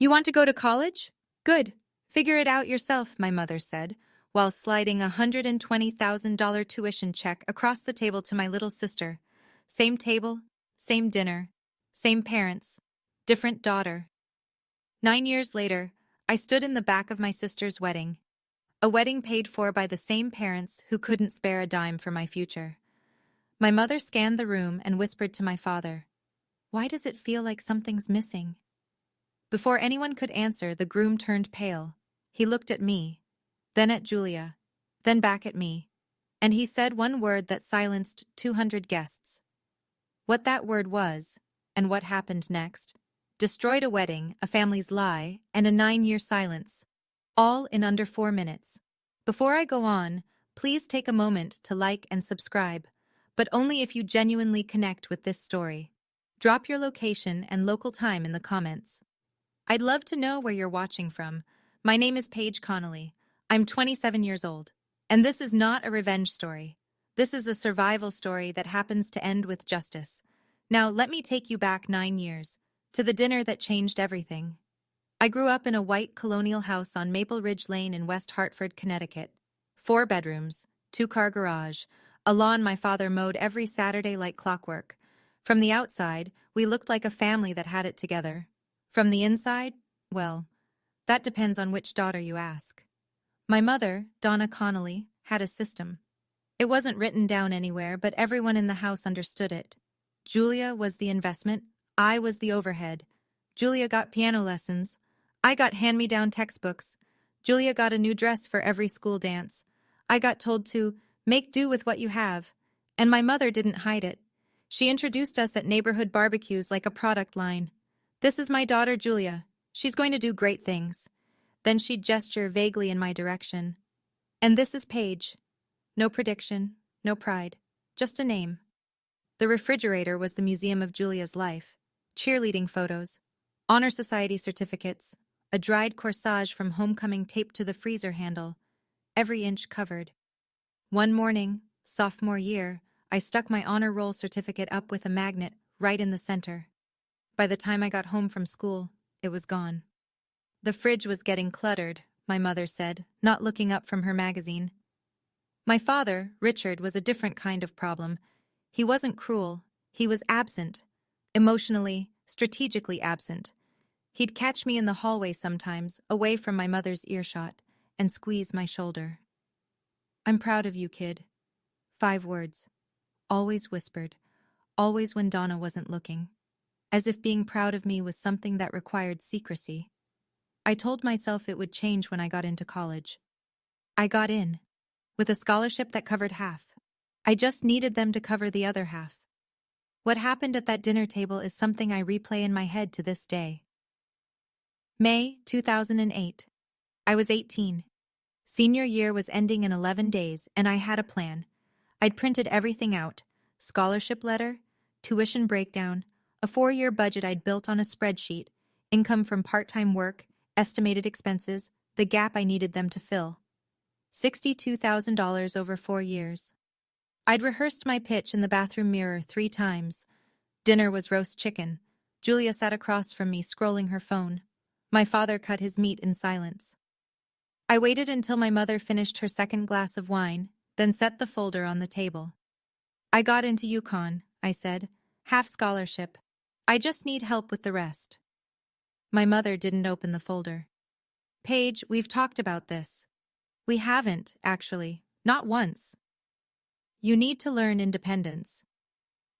You want to go to college? Good. Figure it out yourself, my mother said, while sliding a $120,000 tuition check across the table to my little sister. Same table, same dinner, same parents, different daughter. 9 years later, I stood in the back of my sister's wedding. A wedding paid for by the same parents who couldn't spare a dime for my future. My mother scanned the room and whispered to my father, "Why does it feel like something's missing?" Before anyone could answer, the groom turned pale. He looked at me, then at Julia, then back at me, and he said one word that silenced 200 guests. What that word was, and what happened next, destroyed a wedding, a family's lie, and a 9-year silence, all in under 4 minutes. Before I go on, please take a moment to like and subscribe, but only if you genuinely connect with this story. Drop your location and local time in the comments. I'd love to know where you're watching from. My name is Paige Connolly. I'm 27 years old. And this is not a revenge story. This is a survival story that happens to end with justice. Now, let me take you back 9 years, to the dinner that changed everything. I grew up in a white colonial house on Maple Ridge Lane in West Hartford, Connecticut. 4 bedrooms, 2-car garage, a lawn my father mowed every Saturday like clockwork. From the outside, we looked like a family that had it together. From the inside, well, that depends on which daughter you ask. My mother, Donna Connolly, had a system. It wasn't written down anywhere, but everyone in the house understood it. Julia was the investment, I was the overhead. Julia got piano lessons. I got hand-me-down textbooks. Julia got a new dress for every school dance. I got told to make do with what you have. And my mother didn't hide it. She introduced us at neighborhood barbecues like a product line. "This is my daughter, Julia. She's going to do great things." Then she'd gesture vaguely in my direction. "And this is Paige." No prediction, no pride, just a name. The refrigerator was the museum of Julia's life. Cheerleading photos, honor society certificates, a dried corsage from homecoming taped to the freezer handle, every inch covered. One morning, sophomore year, I stuck my honor roll certificate up with a magnet right in the center. By the time I got home from school, it was gone. The fridge was getting cluttered, my mother said, not looking up from her magazine. My father, Richard, was a different kind of problem. He wasn't cruel, he was absent. Emotionally, strategically absent. He'd catch me in the hallway sometimes, away from my mother's earshot, and squeeze my shoulder. "I'm proud of you, kid." 5 words. Always whispered. Always when Donna wasn't looking. As if being proud of me was something that required secrecy. I told myself it would change when I got into college. I got in, with a scholarship that covered half. I just needed them to cover the other half. What happened at that dinner table is something I replay in my head to this day. May 2008. I was 18. Senior year was ending in 11 days, and I had a plan. I'd printed everything out: scholarship letter, tuition breakdown, a 4-year budget I'd built on a spreadsheet, income from part-time work, estimated expenses, the gap I needed them to fill. $62,000 over 4 years. I'd rehearsed my pitch in the bathroom mirror 3 times. Dinner was roast chicken. Julia sat across from me, scrolling her phone. My father cut his meat in silence. I waited until my mother finished her second glass of wine, then set the folder on the table. "I got into UConn," I said. "Half scholarship. I just need help with the rest." My mother didn't open the folder. "Paige, we've talked about this." "We haven't, actually. Not once." "You need to learn independence."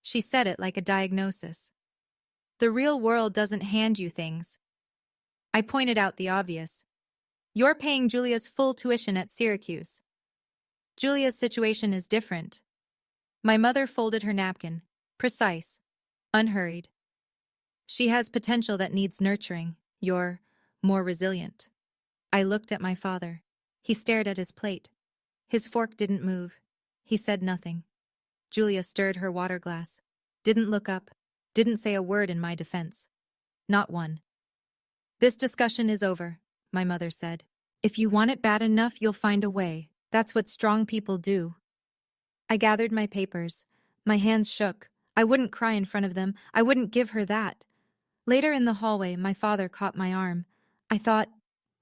She said it like a diagnosis. "The real world doesn't hand you things." I pointed out the obvious. "You're paying Julia's full tuition at Syracuse. Julia's situation is different." My mother folded her napkin, precise, unhurried. "She has potential that needs nurturing. You're more resilient." I looked at my father. He stared at his plate. His fork didn't move. He said nothing. Julia stirred her water glass. Didn't look up. Didn't say a word in my defense. Not one. "This discussion is over," my mother said. "If you want it bad enough, you'll find a way. That's what strong people do." I gathered my papers. My hands shook. I wouldn't cry in front of them. I wouldn't give her that. Later in the hallway, my father caught my arm. I thought,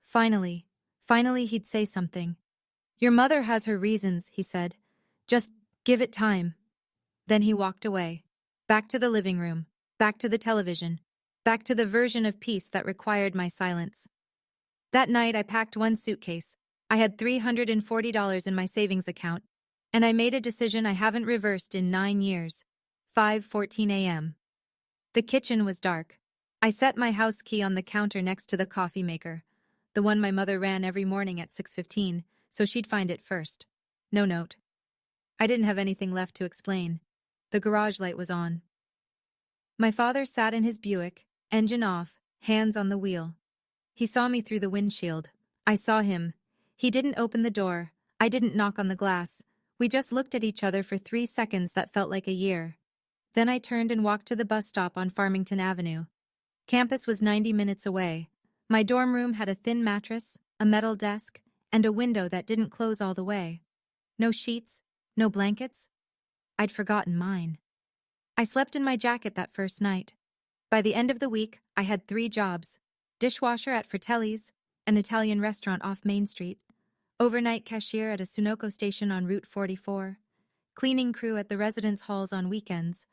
finally, finally he'd say something. Your mother has her reasons, he said. Just give it time. Then he walked away. Back to the living room. Back to the television. Back to the version of peace that required my silence. That night I packed one suitcase. I had $340 in my savings account, and I made a decision I haven't reversed in 9 years. 5:14 a.m. The kitchen was dark. I set my house key on the counter next to the coffee maker, the one my mother ran every morning at 6:15, so she'd find it first. No note. I didn't have anything left to explain. The garage light was on. My father sat in his Buick, engine off, hands on the wheel. He saw me through the windshield. I saw him. He didn't open the door. I didn't knock on the glass. We just looked at each other for 3 seconds that felt like a year. Then I turned and walked to the bus stop on Farmington Avenue. Campus was 90 minutes away. My dorm room had a thin mattress, a metal desk, and a window that didn't close all the way. No sheets, no blankets. I'd forgotten mine. I slept in my jacket that first night. By the end of the week, I had 3 jobs: dishwasher at Fratelli's, an Italian restaurant off Main Street, overnight cashier at a Sunoco station on Route 44, cleaning crew at the residence halls on weekends.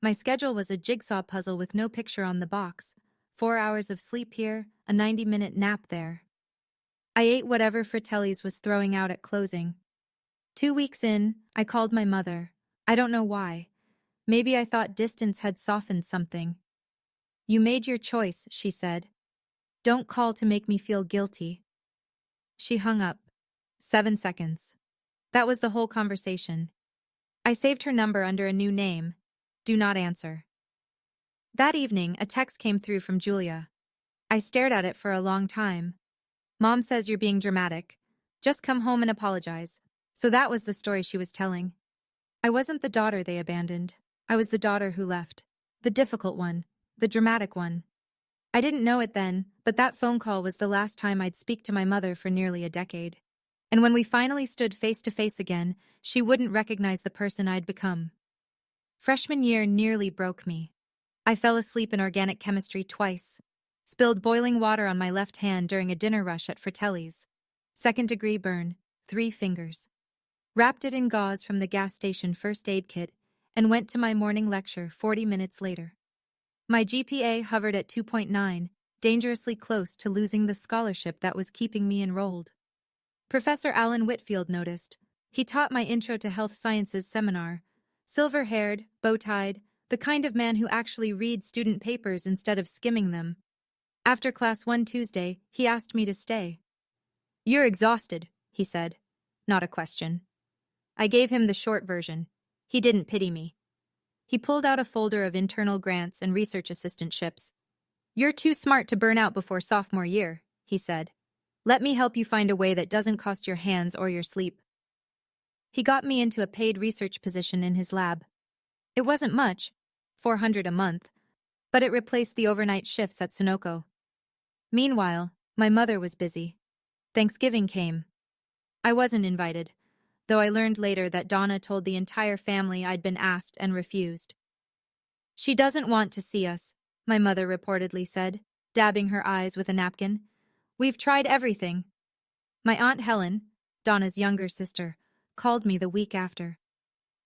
My schedule was a jigsaw puzzle with no picture on the box. 4 hours of sleep here, a 90-minute nap there. I ate whatever Fratelli's was throwing out at closing. 2 weeks in, I called my mother. I don't know why. Maybe I thought distance had softened something. You made your choice, she said. Don't call to make me feel guilty. She hung up. 7 seconds. That was the whole conversation. I saved her number under a new name. Do not answer. That evening, a text came through from Julia. I stared at it for a long time. Mom says you're being dramatic. Just come home and apologize. So that was the story she was telling. I wasn't the daughter they abandoned. I was the daughter who left. The difficult one. The dramatic one. I didn't know it then, but that phone call was the last time I'd speak to my mother for nearly a decade. And when we finally stood face to face again, she wouldn't recognize the person I'd become. Freshman year nearly broke me. I fell asleep in organic chemistry twice. Spilled boiling water on my left hand during a dinner rush at Fratelli's. 2nd-degree burn, 3 fingers. Wrapped it in gauze from the gas station first aid kit and went to my morning lecture 40 minutes later. My GPA hovered at 2.9, dangerously close to losing the scholarship that was keeping me enrolled. Professor Alan Whitfield noticed. He taught my Intro to Health Sciences seminar. Silver-haired, bow-tied, the kind of man who actually reads student papers instead of skimming them. After class one Tuesday, he asked me to stay. You're exhausted, he said. Not a question. I gave him the short version. He didn't pity me. He pulled out a folder of internal grants and research assistantships. You're too smart to burn out before sophomore year, he said. Let me help you find a way that doesn't cost your hands or your sleep. He got me into a paid research position in his lab. It wasn't much, $400 a month, but it replaced the overnight shifts at Sunoco. Meanwhile, my mother was busy. Thanksgiving came. I wasn't invited, though I learned later that Donna told the entire family I'd been asked and refused. She doesn't want to see us, my mother reportedly said, dabbing her eyes with a napkin. We've tried everything. My Aunt Helen, Donna's younger sister, called me the week after.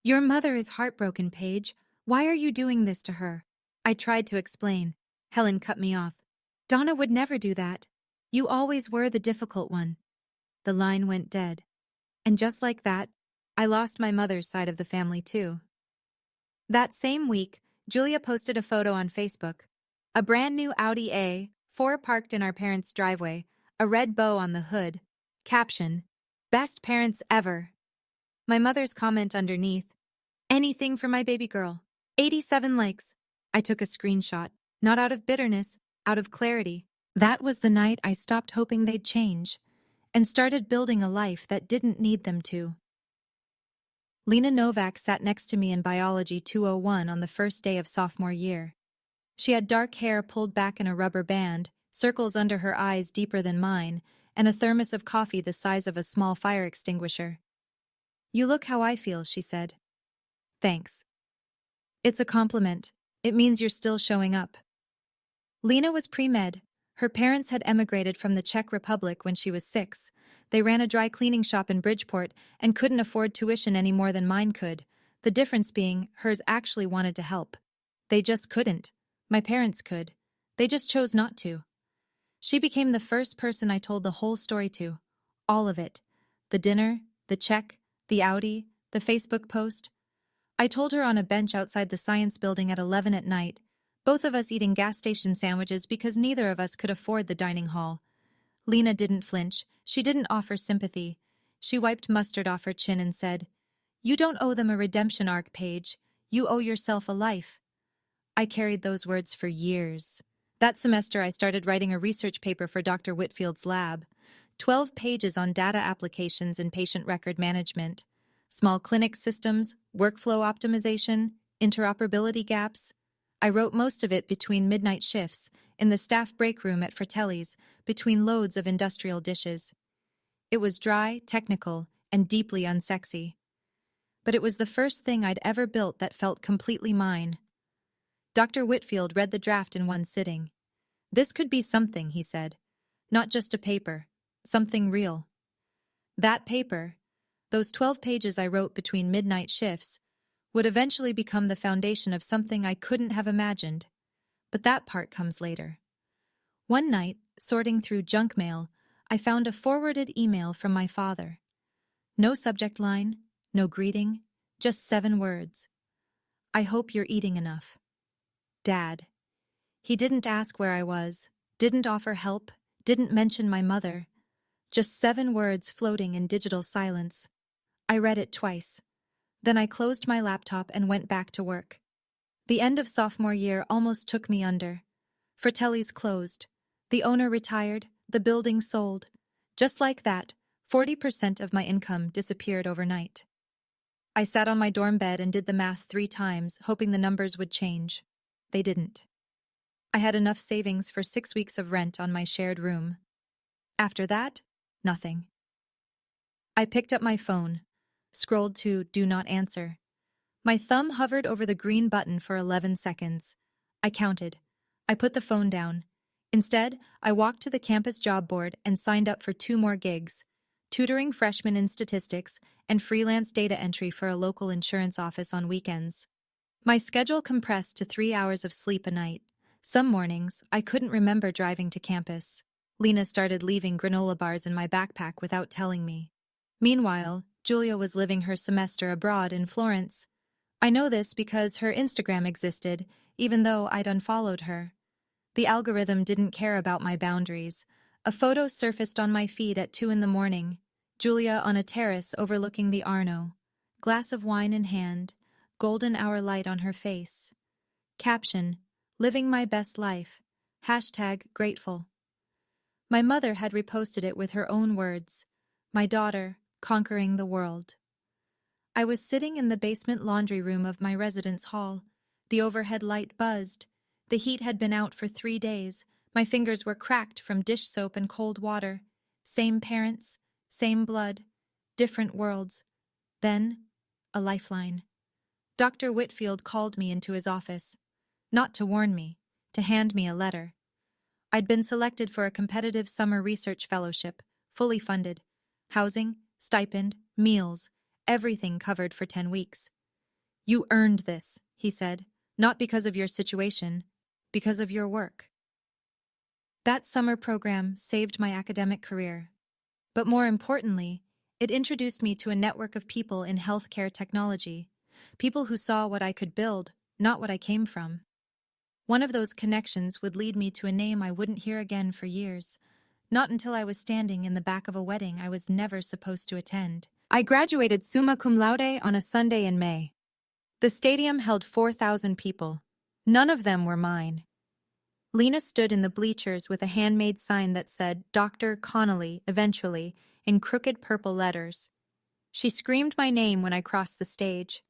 Your mother is heartbroken, Paige. Why are you doing this to her? I tried to explain. Helen cut me off. Donna would never do that. You always were the difficult one. The line went dead. And just like that, I lost my mother's side of the family too. That same week, Julia posted a photo on Facebook. A brand new Audi A4 parked in our parents' driveway, a red bow on the hood. Caption, Best parents ever. My mother's comment underneath, anything for my baby girl. 87 likes. I took a screenshot, not out of bitterness, out of clarity. That was the night I stopped hoping they'd change and started building a life that didn't need them to. Lena Novak sat next to me in Biology 201 on the first day of sophomore year. She had dark hair pulled back in a rubber band, circles under her eyes deeper than mine, and a thermos of coffee the size of a small fire extinguisher. You look how I feel, she said. Thanks. It's a compliment. It means you're still showing up. Lena was pre-med, Her parents had emigrated from the Czech Republic when she was 6. They ran a dry cleaning shop in Bridgeport and couldn't afford tuition any more than mine could, the difference being hers actually wanted to help. They just couldn't. My parents could. They just chose not to. She became the first person I told the whole story to. All of it. The dinner, the check, the Audi, the Facebook post. I told her on a bench outside the science building at 11 at night, both of us eating gas station sandwiches because neither of us could afford the dining hall. Lena didn't flinch. She didn't offer sympathy. She wiped mustard off her chin and said, "You don't owe them a redemption arc, Paige. You owe yourself a life." I carried those words for years. That semester I started writing a research paper for Dr. Whitfield's lab. 12 pages on data applications and patient record management. Small clinic systems, workflow optimization, interoperability gaps. I wrote most of it between midnight shifts, in the staff break room at Fratelli's, between loads of industrial dishes. It was dry, technical, and deeply unsexy. But it was the first thing I'd ever built that felt completely mine. Dr. Whitfield read the draft in one sitting. "This could be something," he said. "Not just a paper. Something real." That paper, those 12 pages I wrote between midnight shifts, would eventually become the foundation of something I couldn't have imagined. But that part comes later. One night, sorting through junk mail, I found a forwarded email from my father. No subject line, no greeting, just 7 words. "I hope you're eating enough. Dad." He didn't ask where I was, didn't offer help, didn't mention my mother. Just 7 words floating in digital silence. I read it twice. Then I closed my laptop and went back to work. The end of sophomore year almost took me under. Fratelli's closed. The owner retired, the building sold. Just like that, 40% of my income disappeared overnight. I sat on my dorm bed and did the math 3 times, hoping the numbers would change. They didn't. I had enough savings for 6 weeks of rent on my shared room. After that, nothing. I picked up my phone, scrolled to Do Not Answer. My thumb hovered over the green button for 11 seconds. I counted. I put the phone down. Instead, I walked to the campus job board and signed up for 2 more gigs: tutoring freshmen in statistics and freelance data entry for a local insurance office on weekends. My schedule compressed to 3 hours of sleep a night. Some mornings, I couldn't remember driving to campus. Lena started leaving granola bars in my backpack without telling me. Meanwhile, Julia was living her semester abroad in Florence. I know this because her Instagram existed, even though I'd unfollowed her. The algorithm didn't care about my boundaries. A photo surfaced on my feed at 2 in the morning. Julia on a terrace overlooking the Arno. Glass of wine in hand, golden hour light on her face. Caption: "Living my best life. #grateful." My mother had reposted it with her own words. "My daughter, conquering the world." I was sitting in the basement laundry room of my residence hall. The overhead light buzzed. The heat had been out for 3 days. My fingers were cracked from dish soap and cold water. Same parents, same blood, different worlds. Then, a lifeline. Dr. Whitfield called me into his office. Not to warn me, to hand me a letter. I'd been selected for a competitive summer research fellowship, fully funded. Housing, stipend, meals, everything covered for 10 weeks. "You earned this," he said, "not because of your situation, because of your work." That summer program saved my academic career. But more importantly, it introduced me to a network of people in healthcare technology, people who saw what I could build, not what I came from. One of those connections would lead me to a name I wouldn't hear again for years, not until I was standing in the back of a wedding I was never supposed to attend. I graduated summa cum laude on a Sunday in May. The stadium held 4,000 people. None of them were mine. Lena stood in the bleachers with a handmade sign that said Dr. Connolly, eventually, in crooked purple letters. She screamed my name when I crossed the stage.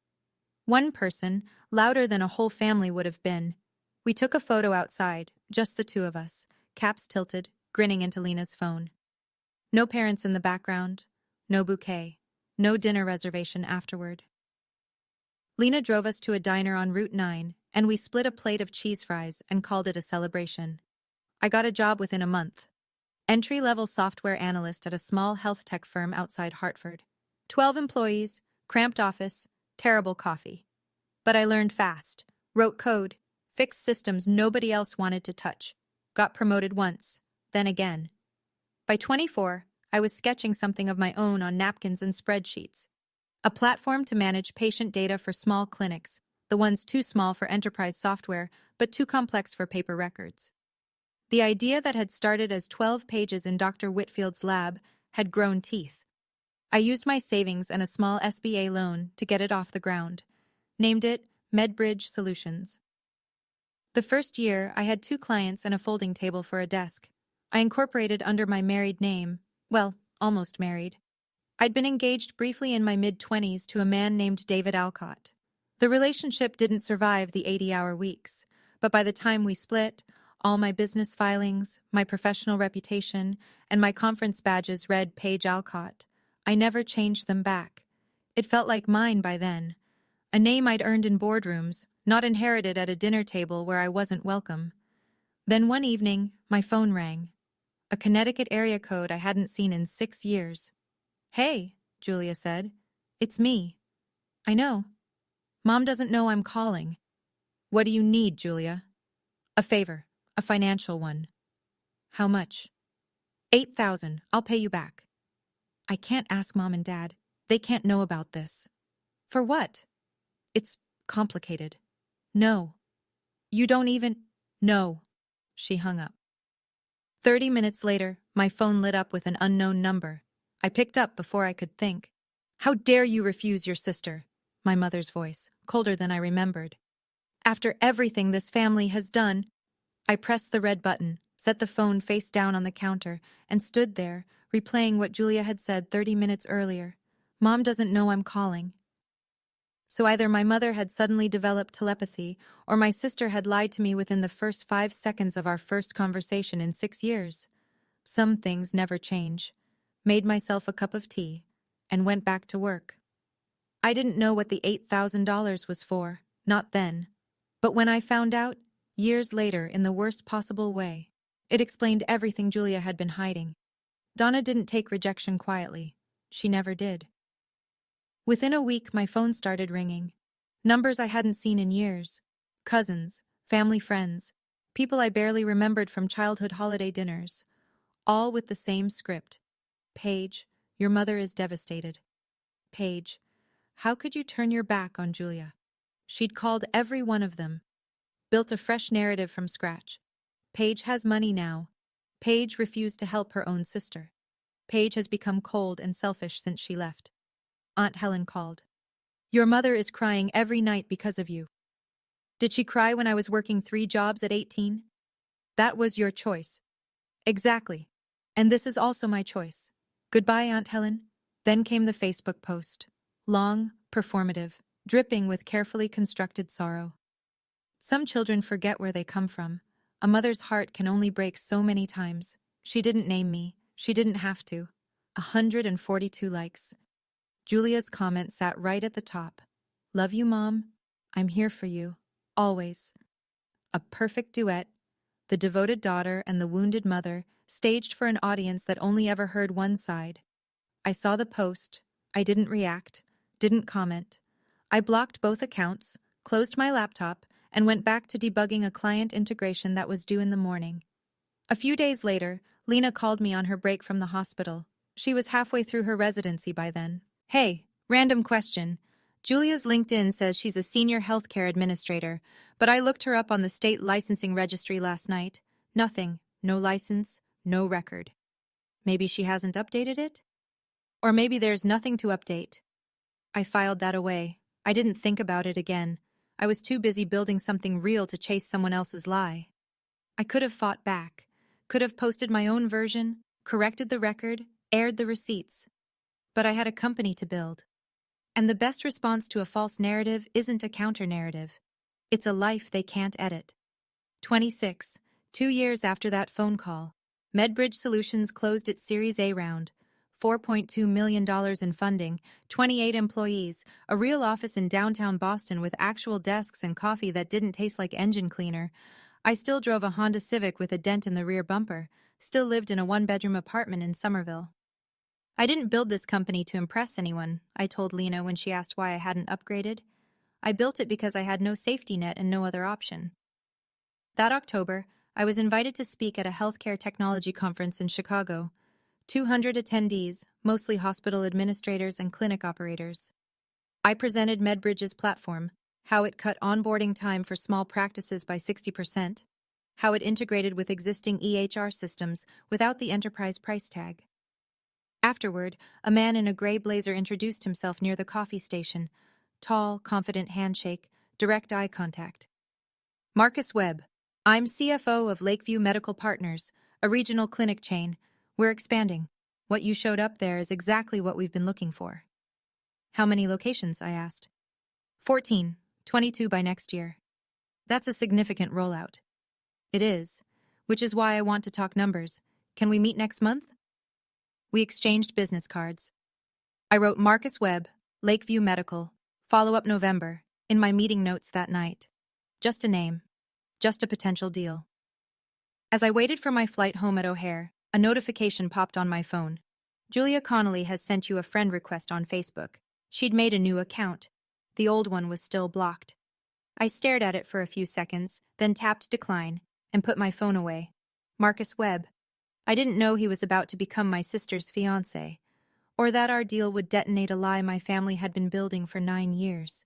One person, louder than a whole family would have been. We took a photo outside, just the 2 of us, caps tilted, grinning into Lena's phone. No parents in the background, no bouquet, no dinner reservation afterward. Lena drove us to a diner on Route 9, and we split a plate of cheese fries and called it a celebration. I got a job within a month. Entry-level software analyst at a small health tech firm outside Hartford. 12 employees, cramped office, terrible coffee. But I learned fast, wrote code, fixed systems nobody else wanted to touch, got promoted once, then again. By 24, I was sketching something of my own on napkins and spreadsheets. A platform to manage patient data for small clinics, the ones too small for enterprise software, but too complex for paper records. The idea that had started as 12 pages in Dr. Whitfield's lab had grown teeth. I used my savings and a small SBA loan to get it off the ground. Named it MedBridge Solutions. The first year, I had 2 clients and a folding table for a desk. I incorporated under my married name, well, almost married. I'd been engaged briefly in my mid-20s to a man named David Alcott. The relationship didn't survive the 80-hour weeks, but by the time we split, all my business filings, my professional reputation, and my conference badges read Paige Alcott. I never changed them back. It felt like mine by then. A name I'd earned in boardrooms, not inherited at a dinner table where I wasn't welcome. Then one evening, my phone rang. A Connecticut area code I hadn't seen in 6 years. "Hey," Julia said. "It's me." "I know. Mom doesn't know I'm calling." "What do you need, Julia?" "A favor. A financial one." "How much?" $8,000. I'll pay you back." "I can't ask Mom and Dad. They can't know about this." "For what?" "It's complicated." "No." "You don't even—" "No." She hung up. 30 minutes later, my phone lit up with an unknown number. I picked up before I could think. "How dare you refuse your sister?" My mother's voice, colder than I remembered. "After everything this family has done." I pressed the red button, set the phone face down on the counter, and stood there, replaying what Julia had said 30 minutes earlier. "Mom doesn't know I'm calling." So either my mother had suddenly developed telepathy, or my sister had lied to me within the first 5 seconds of our first conversation in 6 years. Some things never change. Made myself a cup of tea, and went back to work. I didn't know what the $8,000 was for, not then. But when I found out, years later in the worst possible way, it explained everything Julia had been hiding. Donna didn't take rejection quietly. She never did. Within a week, my phone started ringing. Numbers I hadn't seen in years. Cousins, family friends, people I barely remembered from childhood holiday dinners. All with the same script. "Paige, your mother is devastated." "Paige, how could you turn your back on Julia?" She'd called every one of them. Built a fresh narrative from scratch. Paige has money now. Paige refused to help her own sister. Paige has become cold and selfish since she left. Aunt Helen called. "Your mother is crying every night because of you." "Did she cry when I was working 3 jobs at 18? "That was your choice." "Exactly. And this is also my choice. Goodbye, Aunt Helen." Then came the Facebook post. Long, performative, dripping with carefully constructed sorrow. Some children forget where they come from. A mother's heart can only break so many times. She didn't name me. She didn't have to. 142 likes. Julia's comment sat right at the top. "Love you, Mom. I'm here for you. Always." A perfect duet. The devoted daughter and the wounded mother, staged for an audience that only ever heard one side. I saw the post. I didn't react. Didn't comment. I blocked both accounts, closed my laptop, and went back to debugging a client integration that was due in the morning. A few days later, Lena called me on her break from the hospital. She was halfway through her residency by then. "Hey, random question. Julia's LinkedIn says she's a senior healthcare administrator, but I looked her up on the state licensing registry last night. Nothing. No license. No record. Maybe she hasn't updated it? Or maybe there's nothing to update." I filed that away. I didn't think about it again. I was too busy building something real to chase someone else's lie. I could have fought back. Could have posted my own version, corrected the record, aired the receipts. But I had a company to build. And the best response to a false narrative isn't a counter-narrative. It's a life they can't edit. 26, 2 years after that phone call, MedBridge Solutions closed its Series A round. $4.2 million in funding, 28 employees, a real office in downtown Boston with actual desks and coffee that didn't taste like engine cleaner. I still drove a Honda Civic with a dent in the rear bumper, still lived in a one-bedroom apartment in Somerville. I didn't build this company to impress anyone, I told Lena when she asked why I hadn't upgraded. I built it because I had no safety net and no other option. That October, I was invited to speak at a healthcare technology conference in Chicago. 200 attendees, mostly hospital administrators and clinic operators. I presented MedBridge's platform, how it cut onboarding time for small practices by 60%, how it integrated with existing EHR systems without the enterprise price tag. Afterward, a man in a gray blazer introduced himself near the coffee station. Tall, confident handshake, direct eye contact. Marcus Webb. I'm CFO of Lakeview Medical Partners, a regional clinic chain. We're expanding. What you showed up there is exactly what we've been looking for. How many locations? I asked. 14, 22 by next year. That's a significant rollout. It is, which is why I want to talk numbers. Can we meet next month? We exchanged business cards. I wrote Marcus Webb, Lakeview Medical, follow-up November, in my meeting notes that night. Just a name. Just a potential deal. As I waited for my flight home at O'Hare, a notification popped on my phone. Julia Connolly has sent you a friend request on Facebook. She'd made a new account. The old one was still blocked. I stared at it for a few seconds, then tapped decline, and put my phone away. Marcus Webb. I didn't know he was about to become my sister's fiancé, or that our deal would detonate a lie my family had been building for 9 years.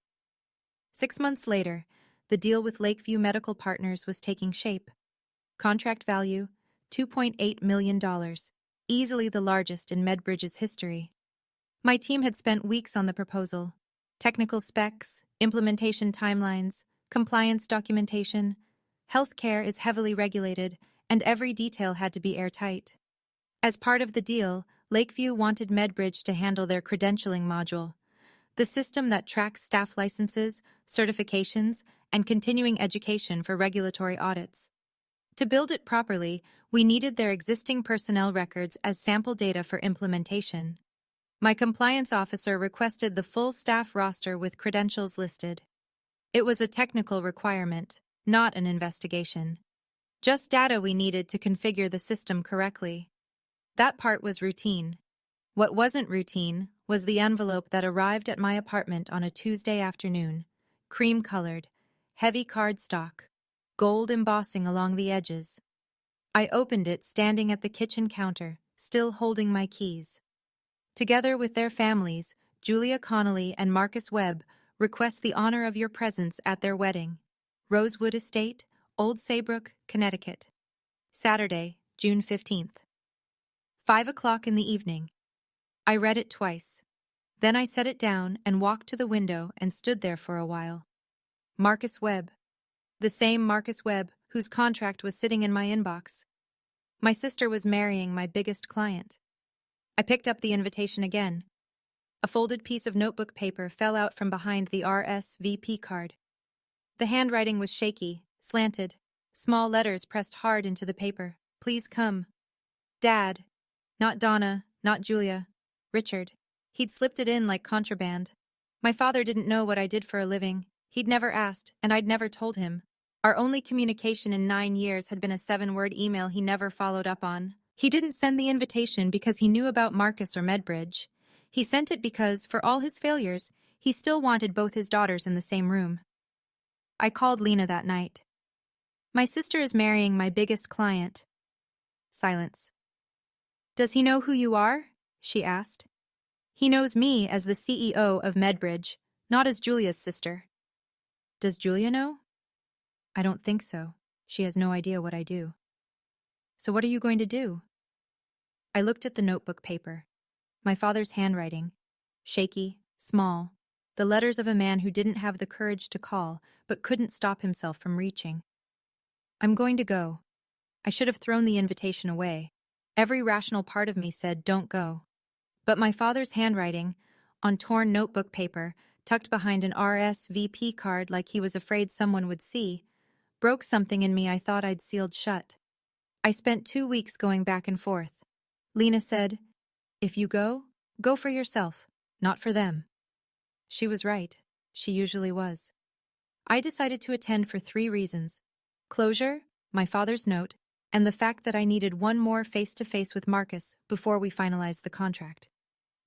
6 months later, the deal with Lakeview Medical Partners was taking shape. Contract value, $2.8 million, easily the largest in MedBridge's history. My team had spent weeks on the proposal. Technical specs, implementation timelines, compliance documentation. Healthcare is heavily regulated, and every detail had to be airtight. As part of the deal, Lakeview wanted MedBridge to handle their credentialing module, the system that tracks staff licenses, certifications, and continuing education for regulatory audits. To build it properly, we needed their existing personnel records as sample data for implementation. My compliance officer requested the full staff roster with credentials listed. It was a technical requirement, not an investigation. Just data we needed to configure the system correctly. That part was routine. What wasn't routine was the envelope that arrived at my apartment on a Tuesday afternoon, cream-colored, heavy cardstock, gold embossing along the edges. I opened it standing at the kitchen counter, still holding my keys. Together with their families, Julia Connolly and Marcus Webb request the honor of your presence at their wedding. Rosewood Estate, Old Saybrook, Connecticut. Saturday, June 15th. 5 o'clock in the evening. I read it twice. Then I set it down and walked to the window and stood there for a while. Marcus Webb. The same Marcus Webb whose contract was sitting in my inbox. My sister was marrying my biggest client. I picked up the invitation again. A folded piece of notebook paper fell out from behind the RSVP card. The handwriting was shaky, slanted, small letters pressed hard into the paper. Please come. Dad. Not Donna, not Julia. Richard. He'd slipped it in like contraband. My father didn't know what I did for a living. He'd never asked, and I'd never told him. Our only communication in 9 years had been a 7-word email he never followed up on. He didn't send the invitation because he knew about Marcus or MedBridge. He sent it because, for all his failures, he still wanted both his daughters in the same room. I called Lena that night. My sister is marrying my biggest client. Silence. Does he know who you are? She asked. He knows me as the CEO of MedBridge, not as Julia's sister. Does Julia know? I don't think so. She has no idea what I do. So what are you going to do? I looked at the notebook paper. My father's handwriting. Shaky, small. The letters of a man who didn't have the courage to call, but couldn't stop himself from reaching. I'm going to go. I should have thrown the invitation away. Every rational part of me said, don't go. But my father's handwriting, on torn notebook paper, tucked behind an RSVP card like he was afraid someone would see, broke something in me I thought I'd sealed shut. I spent 2 weeks going back and forth. Lena said, if you go, go for yourself, not for them. She was right. She usually was. I decided to attend for 3 reasons. Closure, my father's note, and the fact that I needed one more face-to-face with Marcus before we finalized the contract.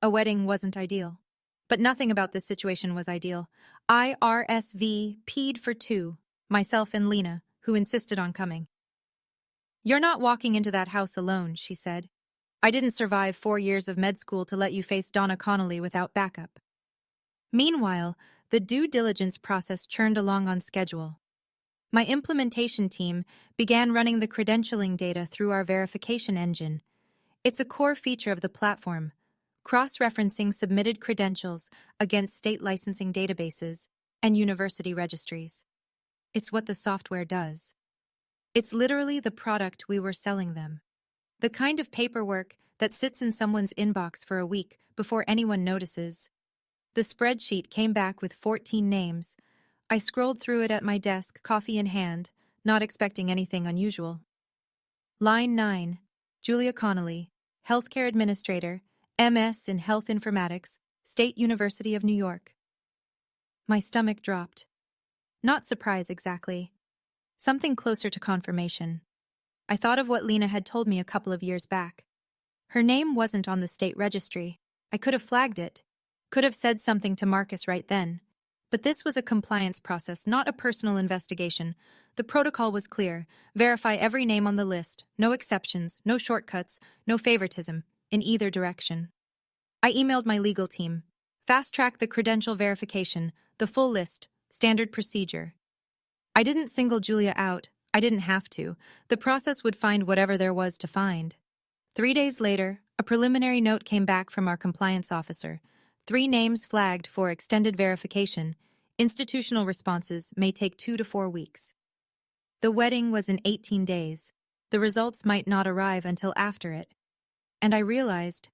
A wedding wasn't ideal. But nothing about this situation was ideal. I RSVP'd for two, myself and Lena, who insisted on coming. "You're not walking into that house alone," she said. "I didn't survive 4 years of med school to let you face Donna Connolly without backup." Meanwhile, the due diligence process churned along on schedule. My implementation team began running the credentialing data through our verification engine. It's a core feature of the platform, cross-referencing submitted credentials against state licensing databases and university registries. It's what the software does. It's literally the product we were selling them. The kind of paperwork that sits in someone's inbox for a week before anyone notices. The spreadsheet came back with 14 names. I scrolled through it at my desk, coffee in hand, not expecting anything unusual. Line 9, Julia Connolly, Healthcare Administrator, MS in Health Informatics, State University of New York. My stomach dropped. Not surprise exactly. Something closer to confirmation. I thought of what Lena had told me a couple of years back. Her name wasn't on the state registry. I could have flagged it. Could have said something to Marcus right then. But this was a compliance process, not a personal investigation. The protocol was clear. Verify every name on the list. No exceptions, no shortcuts, no favoritism, in either direction. I emailed my legal team. Fast-track the credential verification, the full list, standard procedure. I didn't single Julia out. I didn't have to. The process would find whatever there was to find. 3 days later, a preliminary note came back from our compliance officer. 3 names flagged for extended verification. Institutional responses may take 2 to 4 weeks. The wedding was in 18 days. The results might not arrive until after it. And I realized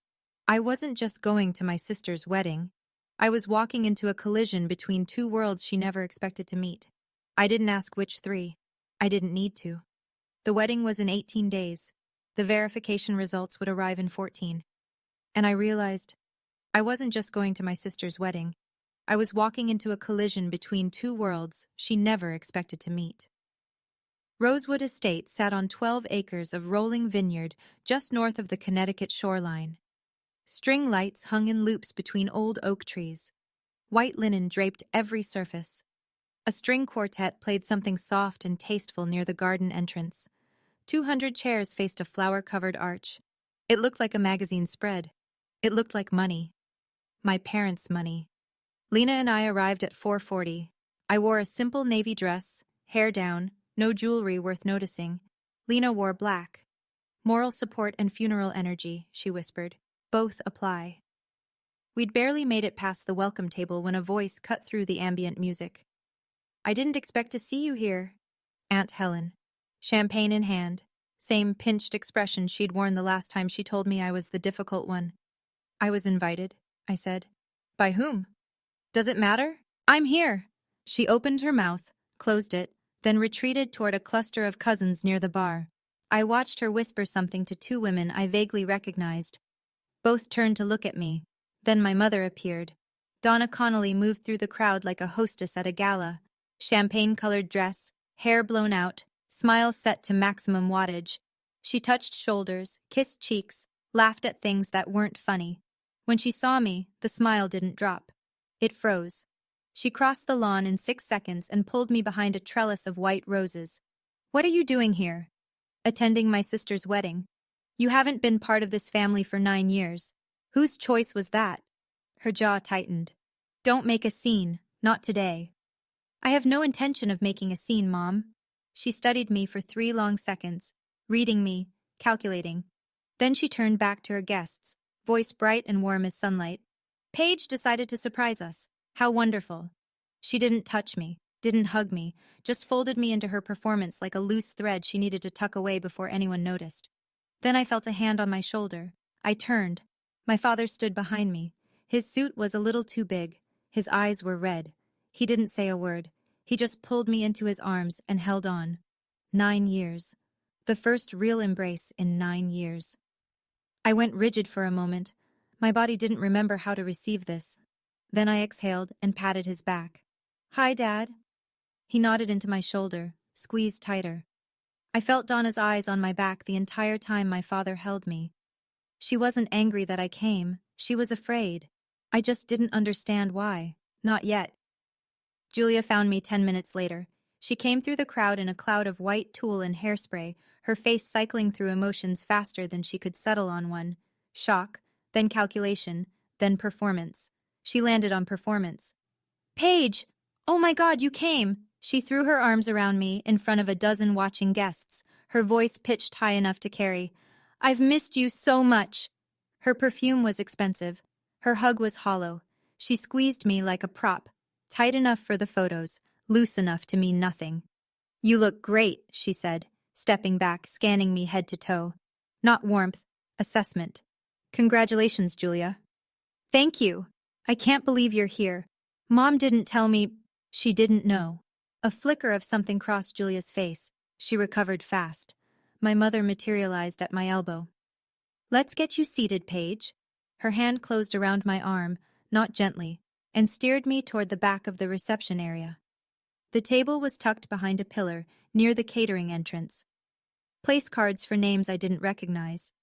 I wasn't just going to my sister's wedding. I was walking into a collision between 2 worlds she never expected to meet. I didn't ask which 3. I didn't need to. The wedding was in 18 days. The verification results would arrive in 14. And I realized I wasn't just going to my sister's wedding. I was walking into a collision between 2 worlds she never expected to meet. Rosewood Estate sat on 12 acres of rolling vineyard just north of the Connecticut shoreline. String lights hung in loops between old oak trees. White linen draped every surface. A string quartet played something soft and tasteful near the garden entrance. 200 chairs faced a flower-covered arch. It looked like a magazine spread. It looked like money. My parents' money. Lena and I arrived at 4:40. I wore a simple navy dress, hair down, no jewelry worth noticing. Lena wore black. "Moral support and funeral energy," she whispered. "Both apply." We'd barely made it past the welcome table when a voice cut through the ambient music. "I didn't expect to see you here." Aunt Helen. Champagne in hand. Same pinched expression she'd worn the last time she told me I was the difficult one. "I was invited," I said. "By whom?" "Does it matter? I'm here." She opened her mouth, closed it, then retreated toward a cluster of cousins near the bar. I watched her whisper something to 2 women I vaguely recognized. Both turned to look at me. Then my mother appeared. Donna Connolly moved through the crowd like a hostess at a gala. Champagne-colored dress, hair blown out, smile set to maximum wattage. She touched shoulders, kissed cheeks, laughed at things that weren't funny. When she saw me, the smile didn't drop. It froze. She crossed the lawn in 6 seconds and pulled me behind a trellis of white roses. "What are you doing here?" "Attending my sister's wedding." "You haven't been part of this family for 9 years. Whose choice was that?" Her jaw tightened. "Don't make a scene, not today." "I have no intention of making a scene, Mom." She studied me for 3 long seconds, reading me, calculating. Then she turned back to her guests, voice bright and warm as sunlight. "Paige decided to surprise us. How wonderful." She didn't touch me, didn't hug me, just folded me into her performance like a loose thread she needed to tuck away before anyone noticed. Then I felt a hand on my shoulder. I turned. My father stood behind me. His suit was a little too big. His eyes were red. He didn't say a word. He just pulled me into his arms and held on. 9 years. The first real embrace in 9 years. I went rigid for a moment. My body didn't remember how to receive this. Then I exhaled and patted his back. "Hi, Dad." He nodded into my shoulder, squeezed tighter. I felt Donna's eyes on my back the entire time my father held me. She wasn't angry that I came, she was afraid. I just didn't understand why. Not yet. Julia found me 10 minutes later. She came through the crowd in a cloud of white tulle and hairspray, her face cycling through emotions faster than she could settle on one. Shock, then calculation, then performance. She landed on performance. Paige! Oh my God, you came! She threw her arms around me in front of a dozen watching guests, her voice pitched high enough to carry. I've missed you so much! Her perfume was expensive. Her hug was hollow. She squeezed me like a prop, tight enough for the photos, loose enough to mean nothing. You look great, she said, stepping back, scanning me head to toe. Not warmth, assessment. Congratulations, Julia. Thank you. I can't believe you're here. Mom didn't tell me. She didn't know. A flicker of something crossed Julia's face. She recovered fast. My mother materialized at my elbow. Let's get you seated, Paige. Her hand closed around my arm, not gently, and steered me toward the back of the reception area. The table was tucked behind a pillar near the catering entrance. Place cards for names I didn't recognize.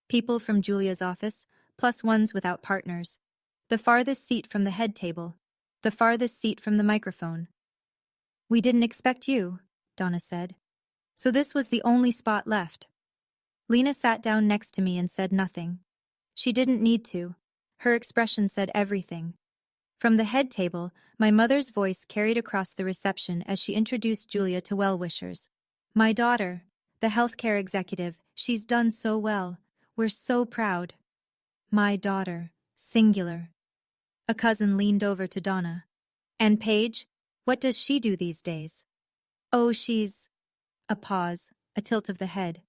People from Julia's office, plus ones without partners. The farthest seat from the head table. The farthest seat from the microphone. We didn't expect you, Donna said. So this was the only spot left. Lena sat down next to me and said nothing. She didn't need to. Her expression said everything. From the head table, my mother's voice carried across the reception as she introduced Julia to well-wishers. My daughter, the healthcare executive, she's done so well. We're so proud. My daughter, singular. A cousin leaned over to Donna. And Paige, what does she do these days? Oh, she's... A pause, a tilt of the head.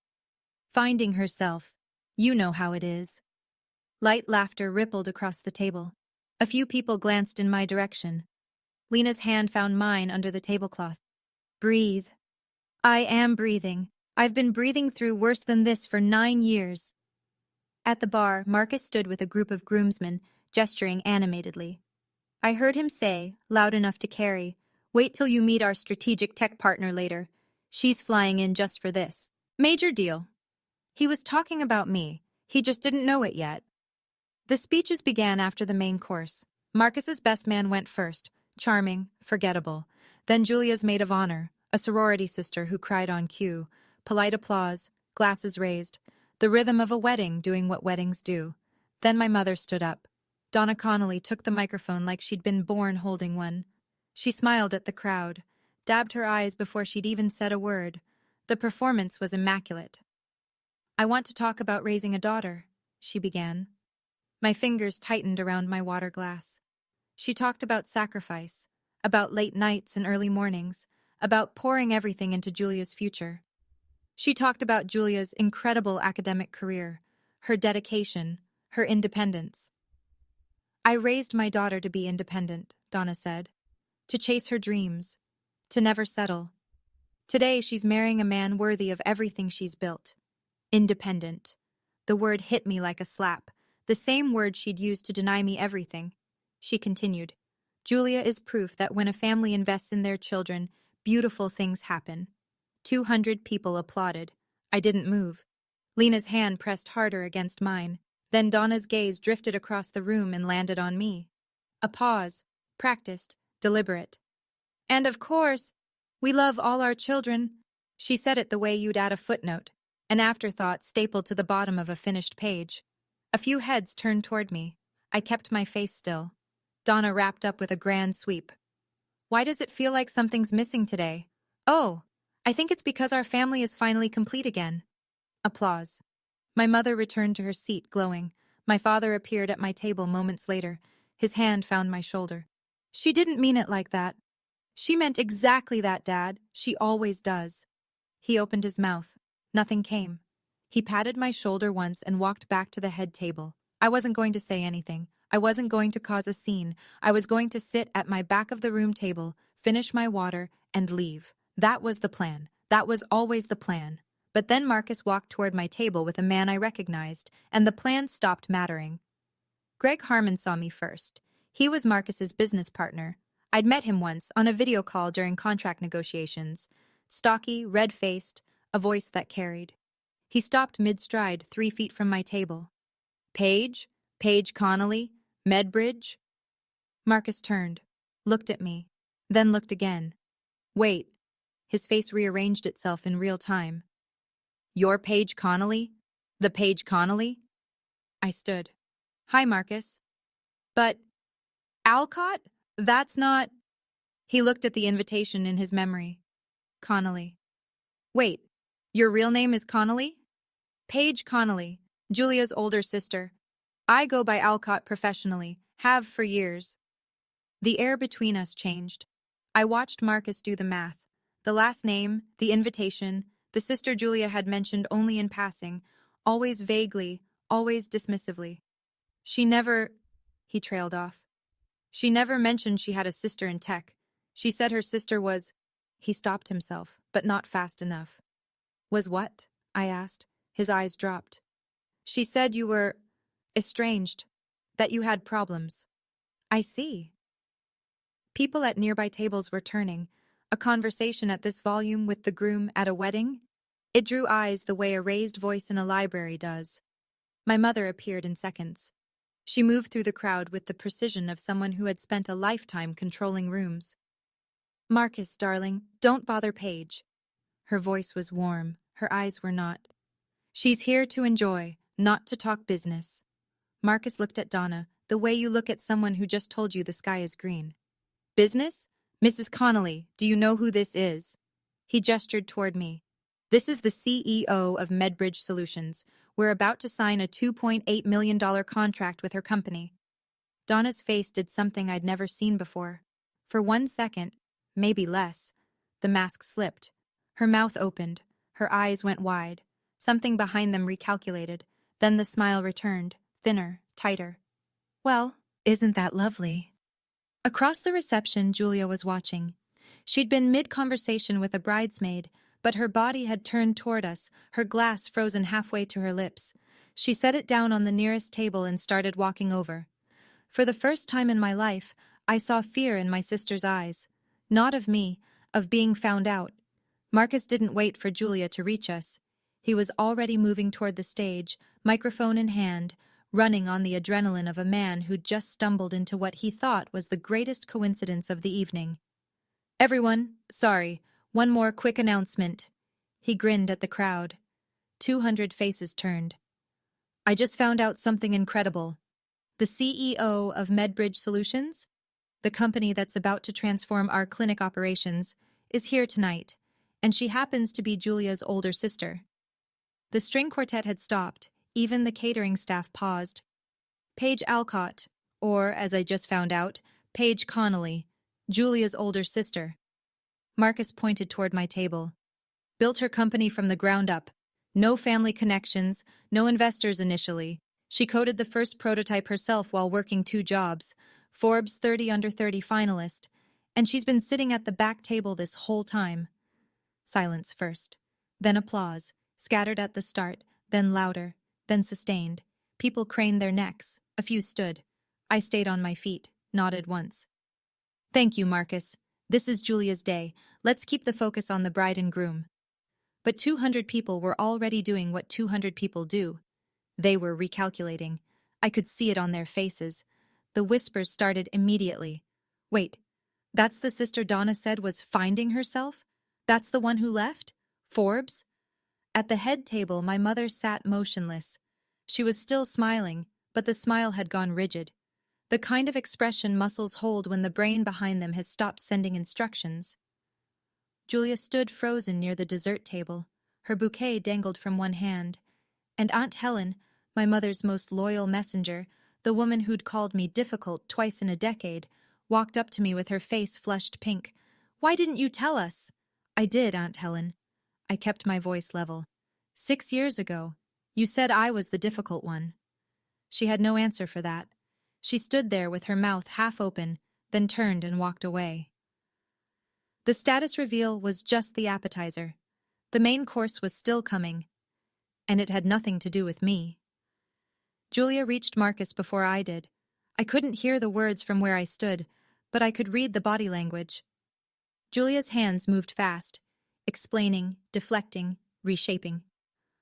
Finding herself. You know how it is. Light laughter rippled across the table. A few people glanced in my direction. Lena's hand found mine under the tablecloth. Breathe. I am breathing. I've been breathing through worse than this for 9 years. At the bar, Marcus stood with a group of groomsmen, gesturing animatedly. I heard him say, loud enough to carry, wait till you meet our strategic tech partner later. She's flying in just for this. Major deal. He was talking about me. He just didn't know it yet. The speeches began after the main course. Marcus's best man went first, charming, forgettable. Then Julia's maid of honor, a sorority sister who cried on cue. Polite applause, glasses raised. The rhythm of a wedding doing what weddings do. Then my mother stood up. Donna Connolly took the microphone like she'd been born holding one. She smiled at the crowd, dabbed her eyes before she'd even said a word. The performance was immaculate. I want to talk about raising a daughter, she began. My fingers tightened around my water glass. She talked about sacrifice, about late nights and early mornings, about pouring everything into Julia's future. She talked about Julia's incredible academic career, her dedication, her independence. I raised my daughter to be independent, Donna said, to chase her dreams, to never settle. Today she's marrying a man worthy of everything she's built. Independent. The word hit me like a slap, the same word she'd used to deny me everything. She continued, Julia is proof that when a family invests in their children, beautiful things happen. 200 people applauded. I didn't move. Lena's hand pressed harder against mine. Then Donna's gaze drifted across the room and landed on me. A pause, practiced, deliberate. And of course, we love all our children. She said it the way you'd add a footnote, an afterthought stapled to the bottom of a finished page. A few heads turned toward me. I kept my face still. Donna wrapped up with a grand sweep. Why does it feel like something's missing today? Oh, I think it's because our family is finally complete again. Applause. My mother returned to her seat, glowing. My father appeared at my table moments later. His hand found my shoulder. She didn't mean it like that. She meant exactly that, Dad. She always does. He opened his mouth. Nothing came. He patted my shoulder once and walked back to the head table. I wasn't going to say anything. I wasn't going to cause a scene. I was going to sit at my back of the room table, finish my water, and leave. That was the plan. That was always the plan. But then Marcus walked toward my table with a man I recognized, and the plan stopped mattering. Greg Harmon saw me first. He was Marcus's business partner. I'd met him once on a video call during contract negotiations. Stocky, red-faced, a voice that carried. He stopped mid-stride 3 feet from my table. Paige? Paige Connolly? Medbridge? Marcus turned, looked at me, then looked again. Wait. His face rearranged itself in real time. You're Paige Connolly? The Paige Connolly? I stood. Hi, Marcus. But Alcott? That's not... He looked at the invitation in his memory. Connolly. Wait, your real name is Connolly? Paige Connolly, Julia's older sister. I go by Alcott professionally, have for years. The air between us changed. I watched Marcus do the math. The last name, the invitation, the sister Julia had mentioned only in passing, always vaguely, always dismissively. She never... He trailed off. She never mentioned she had a sister in tech. She said her sister was... He stopped himself, but not fast enough. Was what? I asked. His eyes dropped. She said you were... estranged. That you had problems. I see. People at nearby tables were turning. A conversation at this volume with the groom at a wedding? It drew eyes the way a raised voice in a library does. My mother appeared in seconds. She moved through the crowd with the precision of someone who had spent a lifetime controlling rooms. Marcus, darling, don't bother Paige. Her voice was warm, her eyes were not. She's here to enjoy, not to talk business. Marcus looked at Donna, the way you look at someone who just told you the sky is green. Business? Mrs. Connolly, do you know who this is? He gestured toward me. This is the CEO of Medbridge Solutions. We're about to sign a $2.8 million contract with her company. Donna's face did something I'd never seen before. For 1 second, maybe less, the mask slipped. Her mouth opened. Her eyes went wide. Something behind them recalculated. Then the smile returned, thinner, tighter. Well, isn't that lovely? Across the reception, Julia was watching. She'd been mid-conversation with a bridesmaid, but her body had turned toward us, her glass frozen halfway to her lips. She set it down on the nearest table and started walking over. For the first time in my life, I saw fear in my sister's eyes. Not of me, of being found out. Marcus didn't wait for Julia to reach us. He was already moving toward the stage, microphone in hand, running on the adrenaline of a man who'd just stumbled into what he thought was the greatest coincidence of the evening. Everyone, sorry, one more quick announcement. He grinned at the crowd. 200 faces turned. I just found out something incredible. The CEO of Medbridge Solutions, the company that's about to transform our clinic operations, is here tonight, and she happens to be Julia's older sister. The string quartet had stopped. Even the catering staff paused. Paige Alcott, or, as I just found out, Paige Connolly, Julia's older sister. Marcus pointed toward my table. Built her company from the ground up. No family connections, no investors initially. She coded the first prototype herself while working 2 jobs. Forbes 30 Under 30 finalist. And she's been sitting at the back table this whole time. Silence first. Then applause, scattered at the start, then louder, then sustained. People craned their necks. A few stood. I stayed on my feet, nodded once. Thank you, Marcus. This is Julia's day. Let's keep the focus on the bride and groom. But 200 people were already doing what 200 people do. They were recalculating. I could see it on their faces. The whispers started immediately. Wait, that's the sister Donna said was finding herself? That's the one who left? Forbes? At the head table, my mother sat motionless. She was still smiling, but the smile had gone rigid. The kind of expression muscles hold when the brain behind them has stopped sending instructions. Julia stood frozen near the dessert table. Her bouquet dangled from one hand. And Aunt Helen, my mother's most loyal messenger, the woman who'd called me difficult twice in a decade, walked up to me with her face flushed pink. Why didn't you tell us? I did, Aunt Helen. I kept my voice level. 6 years ago, you said I was the difficult one. She had no answer for that. She stood there with her mouth half open, then turned and walked away. The status reveal was just the appetizer. The main course was still coming, and it had nothing to do with me. Julia reached Marcus before I did. I couldn't hear the words from where I stood, but I could read the body language. Julia's hands moved fast, explaining, deflecting, reshaping.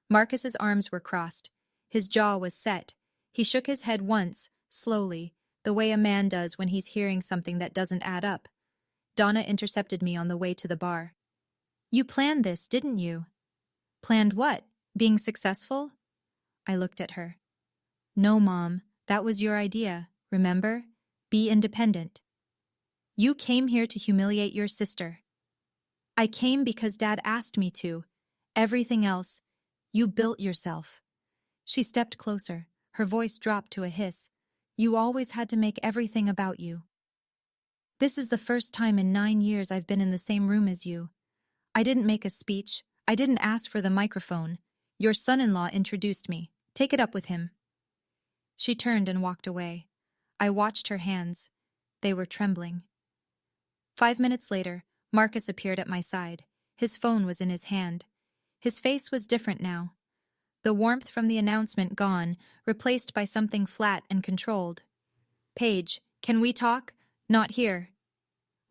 Marcus's arms were crossed. His jaw was set. He shook his head once, slowly, the way a man does when he's hearing something that doesn't add up. Donna intercepted me on the way to the bar. You planned this, didn't you? Planned what? Being successful? I looked at her. No, Mom, that was your idea, remember? Be independent. You came here to humiliate your sister. I came because Dad asked me to. Everything else, you built yourself. She stepped closer. Her voice dropped to a hiss. You always had to make everything about you. This is the first time in 9 years I've been in the same room as you. I didn't make a speech. I didn't ask for the microphone. Your son-in-law introduced me. Take it up with him. She turned and walked away. I watched her hands. They were trembling. 5 minutes later, Marcus appeared at my side. His phone was in his hand. His face was different now. The warmth from the announcement gone, replaced by something flat and controlled. Paige, can we talk? Not here.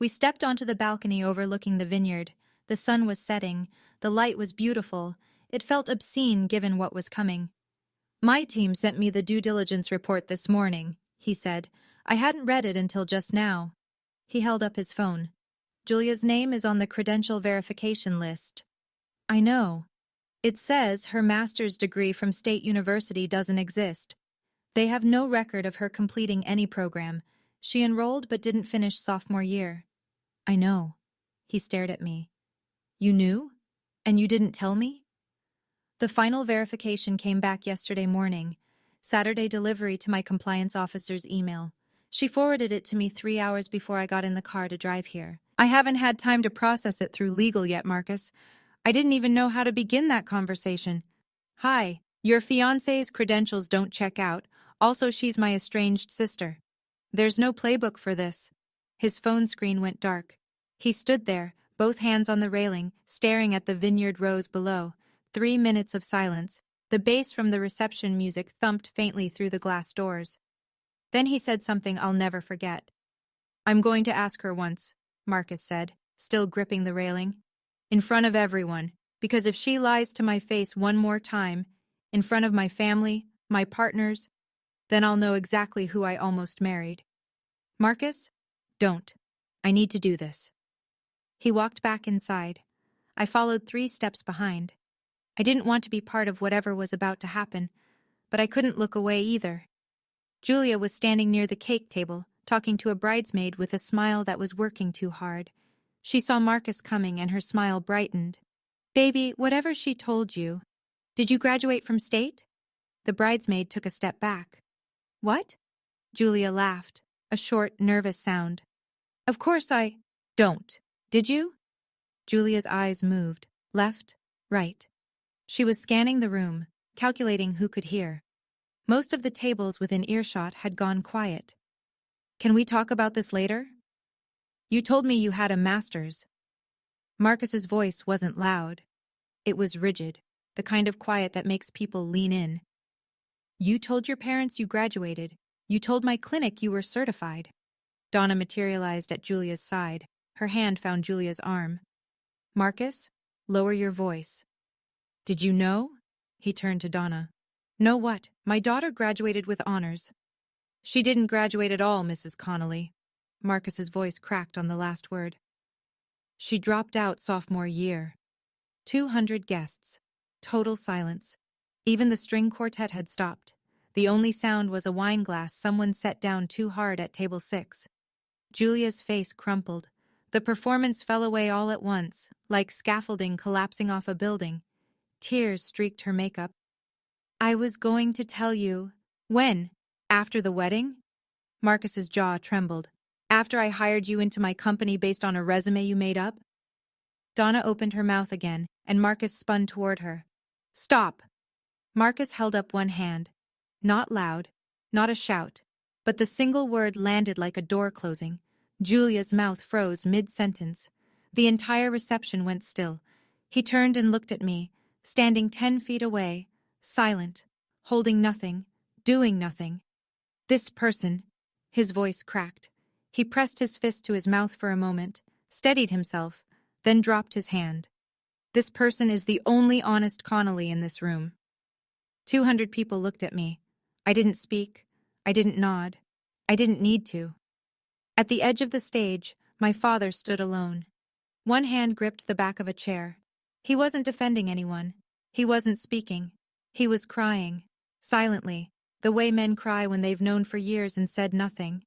We stepped onto the balcony overlooking the vineyard. The sun was setting. The light was beautiful. It felt obscene given what was coming. My team sent me the due diligence report this morning, he said. I hadn't read it until just now. He held up his phone. Julia's name is on the credential verification list. I know. It says her master's degree from State University doesn't exist. They have no record of her completing any program. She enrolled but didn't finish sophomore year. I know. He stared at me. You knew? And you didn't tell me? The final verification came back yesterday morning. Saturday delivery to my compliance officer's email. She forwarded it to me 3 hours before I got in the car to drive here. I haven't had time to process it through legal yet, Marcus. I didn't even know how to begin that conversation. Hi, your fiancé's credentials don't check out. Also, she's my estranged sister. There's no playbook for this. His phone screen went dark. He stood there, both hands on the railing, staring at the vineyard rows below. 3 minutes of silence. The bass from the reception music thumped faintly through the glass doors. Then he said something I'll never forget. I'm going to ask her once, Marcus said, still gripping the railing. In front of everyone, because if she lies to my face one more time, in front of my family, my partners, then I'll know exactly who I almost married. Marcus, don't. I need to do this. He walked back inside. I followed 3 steps behind. I didn't want to be part of whatever was about to happen, but I couldn't look away either. Julia was standing near the cake table, talking to a bridesmaid with a smile that was working too hard. She saw Marcus coming and her smile brightened. Baby, whatever she told you, did you graduate from State? The bridesmaid took a step back. What? Julia laughed, a short, nervous sound. Of course I don't. Did you? Julia's eyes moved, left, right. She was scanning the room, calculating who could hear. Most of the tables within earshot had gone quiet. Can we talk about this later? You told me you had a master's. Marcus's voice wasn't loud. It was rigid, the kind of quiet that makes people lean in. You told your parents you graduated. You told my clinic you were certified. Donna materialized at Julia's side. Her hand found Julia's arm. Marcus, lower your voice. Did you know? He turned to Donna. Know what? My daughter graduated with honors. She didn't graduate at all, Mrs. Connolly. Marcus's voice cracked on the last word. She dropped out sophomore year. 200 guests. Total silence. Even the string quartet had stopped. The only sound was a wine glass someone set down too hard at table 6. Julia's face crumpled. The performance fell away all at once, like scaffolding collapsing off a building. Tears streaked her makeup. I was going to tell you. When? After the wedding? Marcus's jaw trembled. After I hired you into my company based on a resume you made up? Donna opened her mouth again, and Marcus spun toward her. Stop! Marcus held up one hand. Not loud, not a shout, but the single word landed like a door closing. Julia's mouth froze mid-sentence. The entire reception went still. He turned and looked at me, standing 10 feet away, silent, holding nothing, doing nothing. This person, his voice cracked. He pressed his fist to his mouth for a moment, steadied himself, then dropped his hand. This person is the only honest Connolly in this room. 200 people looked at me. I didn't speak. I didn't nod. I didn't need to. At the edge of the stage, my father stood alone. One hand gripped the back of a chair. He wasn't defending anyone. He wasn't speaking. He was crying. Silently, the way men cry when they've known for years and said nothing.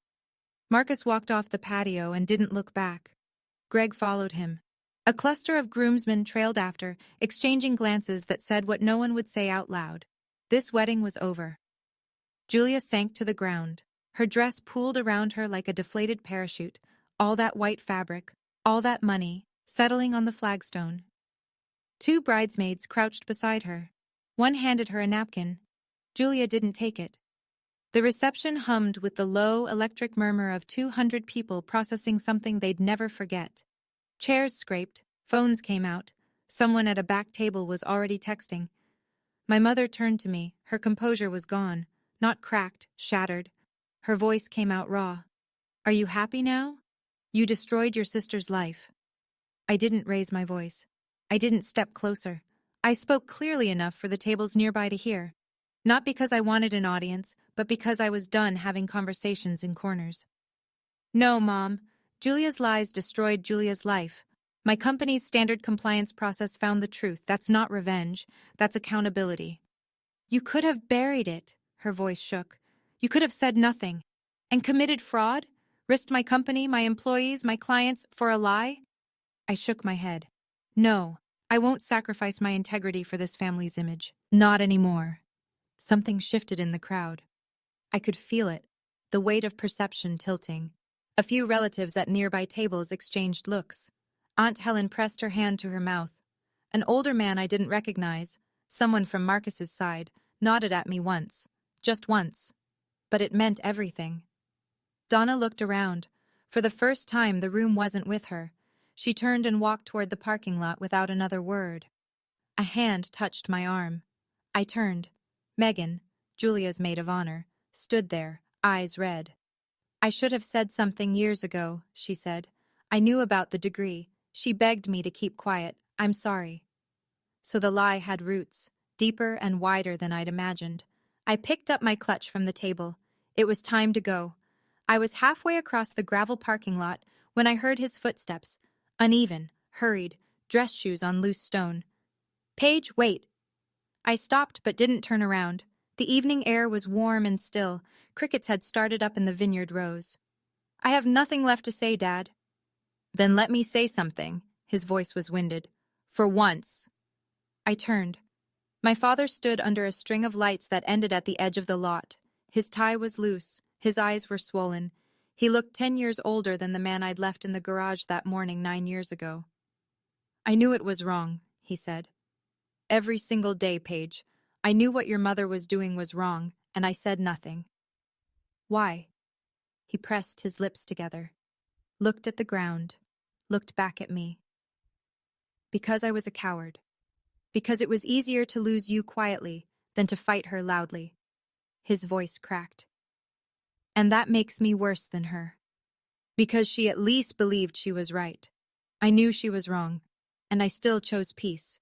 Marcus walked off the patio and didn't look back. Greg followed him. A cluster of groomsmen trailed after, exchanging glances that said what no one would say out loud. This wedding was over. Julia sank to the ground. Her dress pooled around her like a deflated parachute, all that white fabric, all that money, settling on the flagstone. Two bridesmaids crouched beside her. One handed her a napkin. Julia didn't take it. The reception hummed with the low, electric murmur of 200 people processing something they'd never forget. Chairs scraped, phones came out. Someone at a back table was already texting. My mother turned to me. Her composure was gone, not cracked, shattered. Her voice came out raw. Are you happy now? You destroyed your sister's life. I didn't raise my voice. I didn't step closer. I spoke clearly enough for the tables nearby to hear. Not because I wanted an audience, but because I was done having conversations in corners. No, Mom. Julia's lies destroyed Julia's life. My company's standard compliance process found the truth. That's not revenge. That's accountability. You could have buried it, her voice shook. You could have said nothing. And committed fraud? Risked my company, my employees, my clients for a lie? I shook my head. No, I won't sacrifice my integrity for this family's image. Not anymore. Something shifted in the crowd. I could feel it, the weight of perception tilting. A few relatives at nearby tables exchanged looks. Aunt Helen pressed her hand to her mouth. An older man I didn't recognize, someone from Marcus's side, nodded at me once. Just once. But it meant everything. Donna looked around. For the first time, the room wasn't with her. She turned and walked toward the parking lot without another word. A hand touched my arm. I turned. Megan, Julia's maid of honor, stood there, eyes red. I should have said something years ago, she said. I knew about the degree. She begged me to keep quiet. I'm sorry. So the lie had roots, deeper and wider than I'd imagined. I picked up my clutch from the table. It was time to go. I was halfway across the gravel parking lot when I heard his footsteps, uneven, hurried, dress shoes on loose stone. Paige, wait. I stopped but didn't turn around. The evening air was warm and still. Crickets had started up in the vineyard rows. I have nothing left to say, Dad. Then let me say something. His voice was winded. For once. I turned. My father stood under a string of lights that ended at the edge of the lot. His tie was loose. His eyes were swollen. He looked 10 years older than the man I'd left in the garage that morning 9 years ago. I knew it was wrong, he said. Every single day, Paige. I knew what your mother was doing was wrong, and I said nothing. Why? He pressed his lips together, looked at the ground, looked back at me. Because I was a coward. Because it was easier to lose you quietly than to fight her loudly. His voice cracked. And that makes me worse than her. Because she at least believed she was right. I knew she was wrong, and I still chose peace.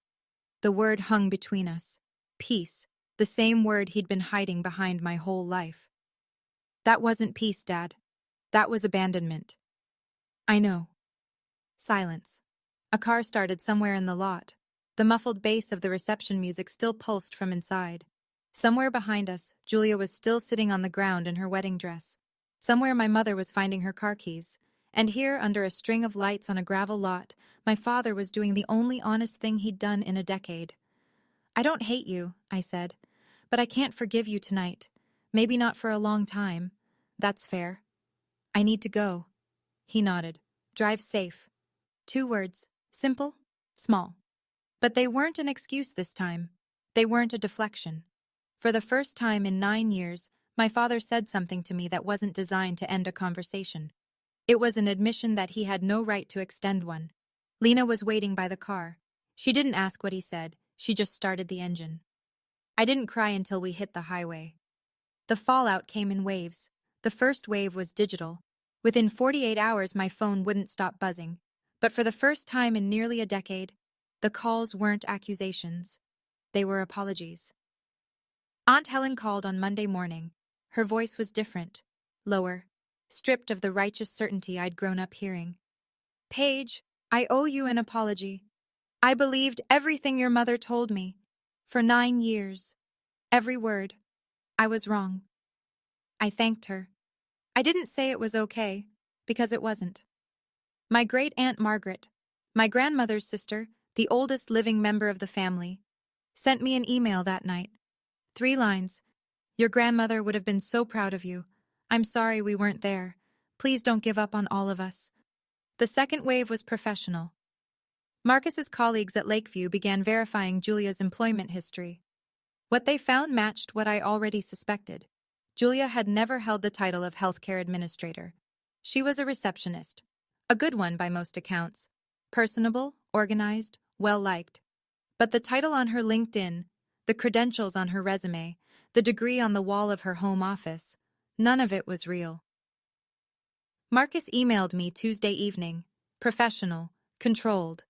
The word hung between us. Peace, the same word he'd been hiding behind my whole life. That wasn't peace, Dad. That was abandonment. I know. Silence. A car started somewhere in the lot. The muffled bass of the reception music still pulsed from inside. Somewhere behind us, Julia was still sitting on the ground in her wedding dress. Somewhere my mother was finding her car keys. And here, under a string of lights on a gravel lot, my father was doing the only honest thing he'd done in a decade. I don't hate you, I said, but I can't forgive you tonight. Maybe not for a long time. That's fair. I need to go. He nodded. Drive safe. 2 words. Simple, small. But they weren't an excuse this time. They weren't a deflection. For the first time in 9 years, my father said something to me that wasn't designed to end a conversation. It was an admission that he had no right to extend one. Lena was waiting by the car. She didn't ask what he said. She just started the engine. I didn't cry until we hit the highway. The fallout came in waves. The first wave was digital. Within 48 hours, my phone wouldn't stop buzzing. But for the first time in nearly a decade, The calls weren't accusations. They were apologies. Aunt Helen called on Monday morning. Her voice was different, lower, stripped of the righteous certainty I'd grown up hearing. Paige, I owe you an apology. I believed everything your mother told me. For 9 years. Every word. I was wrong. I thanked her. I didn't say it was okay, because it wasn't. My great-aunt Margaret, my grandmother's sister, the oldest living member of the family, sent me an email that night. 3 lines. Your grandmother would have been so proud of you. I'm sorry we weren't there. Please don't give up on all of us. The second wave was professional. Marcus's colleagues at Lakeview began verifying Julia's employment history. What they found matched what I already suspected. Julia had never held the title of healthcare administrator. She was a receptionist. A good one by most accounts. Personable, organized, well-liked. But the title on her LinkedIn, the credentials on her resume, the degree on the wall of her home office, none of it was real. Marcus emailed me Tuesday evening. Professional, controlled.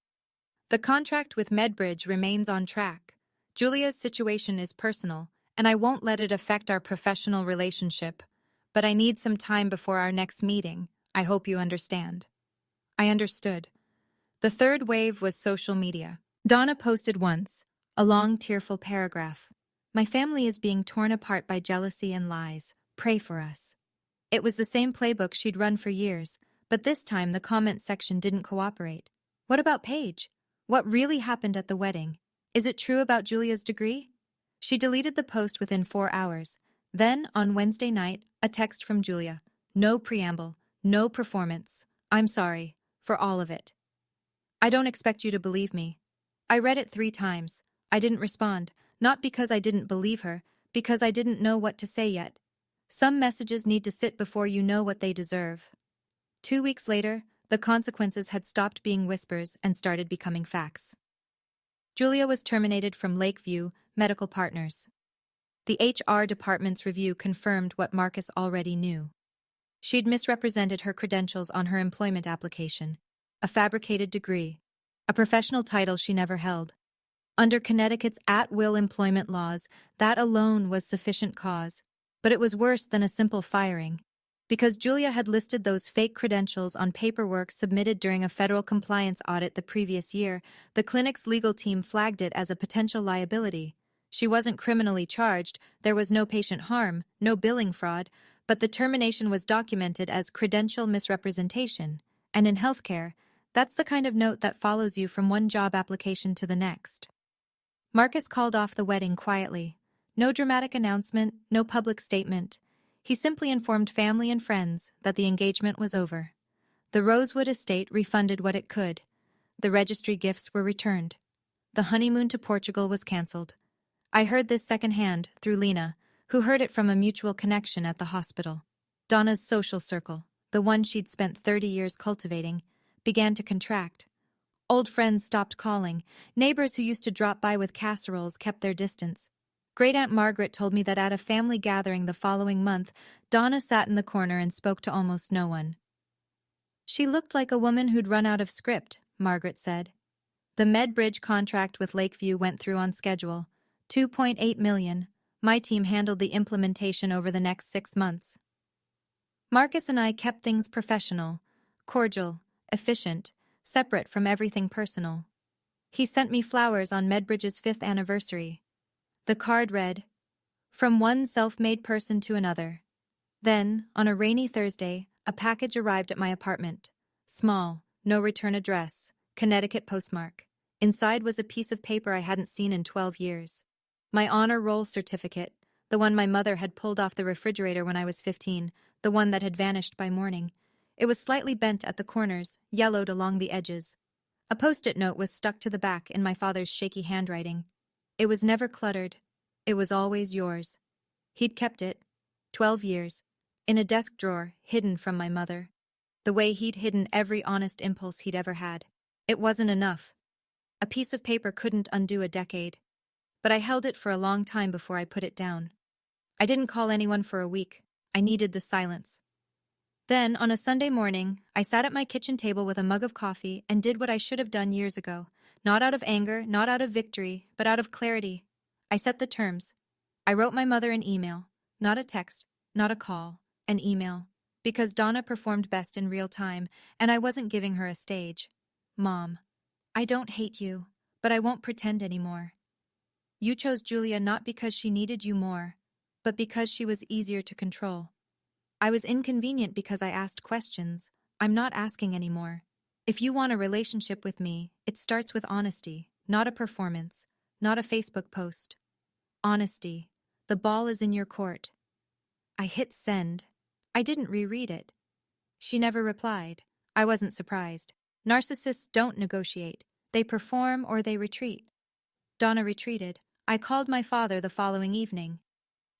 The contract with Medbridge remains on track. Julia's situation is personal, and I won't let it affect our professional relationship. But I need some time before our next meeting. I hope you understand. I understood. The third wave was social media. Donna posted once, a long, tearful paragraph. My family is being torn apart by jealousy and lies. Pray for us. It was the same playbook she'd run for years, but this time the comment section didn't cooperate. What about Paige? What really happened at the wedding? Is it true about Julia's degree? She deleted the post within 4 hours. Then, on Wednesday night, a text from Julia. No preamble, no performance. I'm sorry, for all of it. I don't expect you to believe me. I read it 3 times. I didn't respond, not because I didn't believe her, because I didn't know what to say yet. Some messages need to sit before you know what they deserve. 2 weeks later, the consequences had stopped being whispers and started becoming facts. Julia was terminated from Lakeview Medical Partners. The HR department's review confirmed what Marcus already knew. She'd misrepresented her credentials on her employment application, a fabricated degree, a professional title she never held. Under Connecticut's at-will employment laws, that alone was sufficient cause, but it was worse than a simple firing. Because Julia had listed those fake credentials on paperwork submitted during a federal compliance audit the previous year, the clinic's legal team flagged it as a potential liability. She wasn't criminally charged, there was no patient harm, no billing fraud, but the termination was documented as credential misrepresentation. And in healthcare, that's the kind of note that follows you from one job application to the next. Marcus called off the wedding quietly. No dramatic announcement, no public statement. He simply informed family and friends that the engagement was over. The Rosewood estate refunded what it could. The registry gifts were returned. The honeymoon to Portugal was cancelled. I heard this secondhand through Lena, who heard it from a mutual connection at the hospital. Donna's social circle, the one she'd spent 30 years cultivating, began to contract. Old friends stopped calling. Neighbors who used to drop by with casseroles kept their distance. Great-Aunt Margaret told me that at a family gathering the following month, Donna sat in the corner and spoke to almost no one. She looked like a woman who'd run out of script, Margaret said. The Medbridge contract with Lakeview went through on schedule. $2.8 million. My team handled the implementation over the next 6 months. Marcus and I kept things professional, cordial, efficient, separate from everything personal. He sent me flowers on Medbridge's 5th anniversary. The card read, "From one self-made person to another." Then, on a rainy Thursday, a package arrived at my apartment. Small, no return address, Connecticut postmark. Inside was a piece of paper I hadn't seen in 12 years. My honor roll certificate, the one my mother had pulled off the refrigerator when I was 15, the one that had vanished by morning. It was slightly bent at the corners, yellowed along the edges. A post-it note was stuck to the back in my father's shaky handwriting. It was never cluttered. It was always yours. He'd kept it, 12 years, in a desk drawer, hidden from my mother. The way he'd hidden every honest impulse he'd ever had. It wasn't enough. A piece of paper couldn't undo a decade. But I held it for a long time before I put it down. I didn't call anyone for a week. I needed the silence. Then, on a Sunday morning, I sat at my kitchen table with a mug of coffee and did what I should have done years ago. Not out of anger, not out of victory, but out of clarity. I set the terms. I wrote my mother an email, not a text, not a call, an email, because Donna performed best in real time, and I wasn't giving her a stage. Mom, I don't hate you, but I won't pretend anymore. You chose Julia not because she needed you more, but because she was easier to control. I was inconvenient because I asked questions. I'm not asking anymore. If you want a relationship with me, it starts with honesty, not a performance, not a Facebook post. Honesty. The ball is in your court. I hit send. I didn't reread it. She never replied. I wasn't surprised. Narcissists don't negotiate. They perform or they retreat. Donna retreated. I called my father the following evening.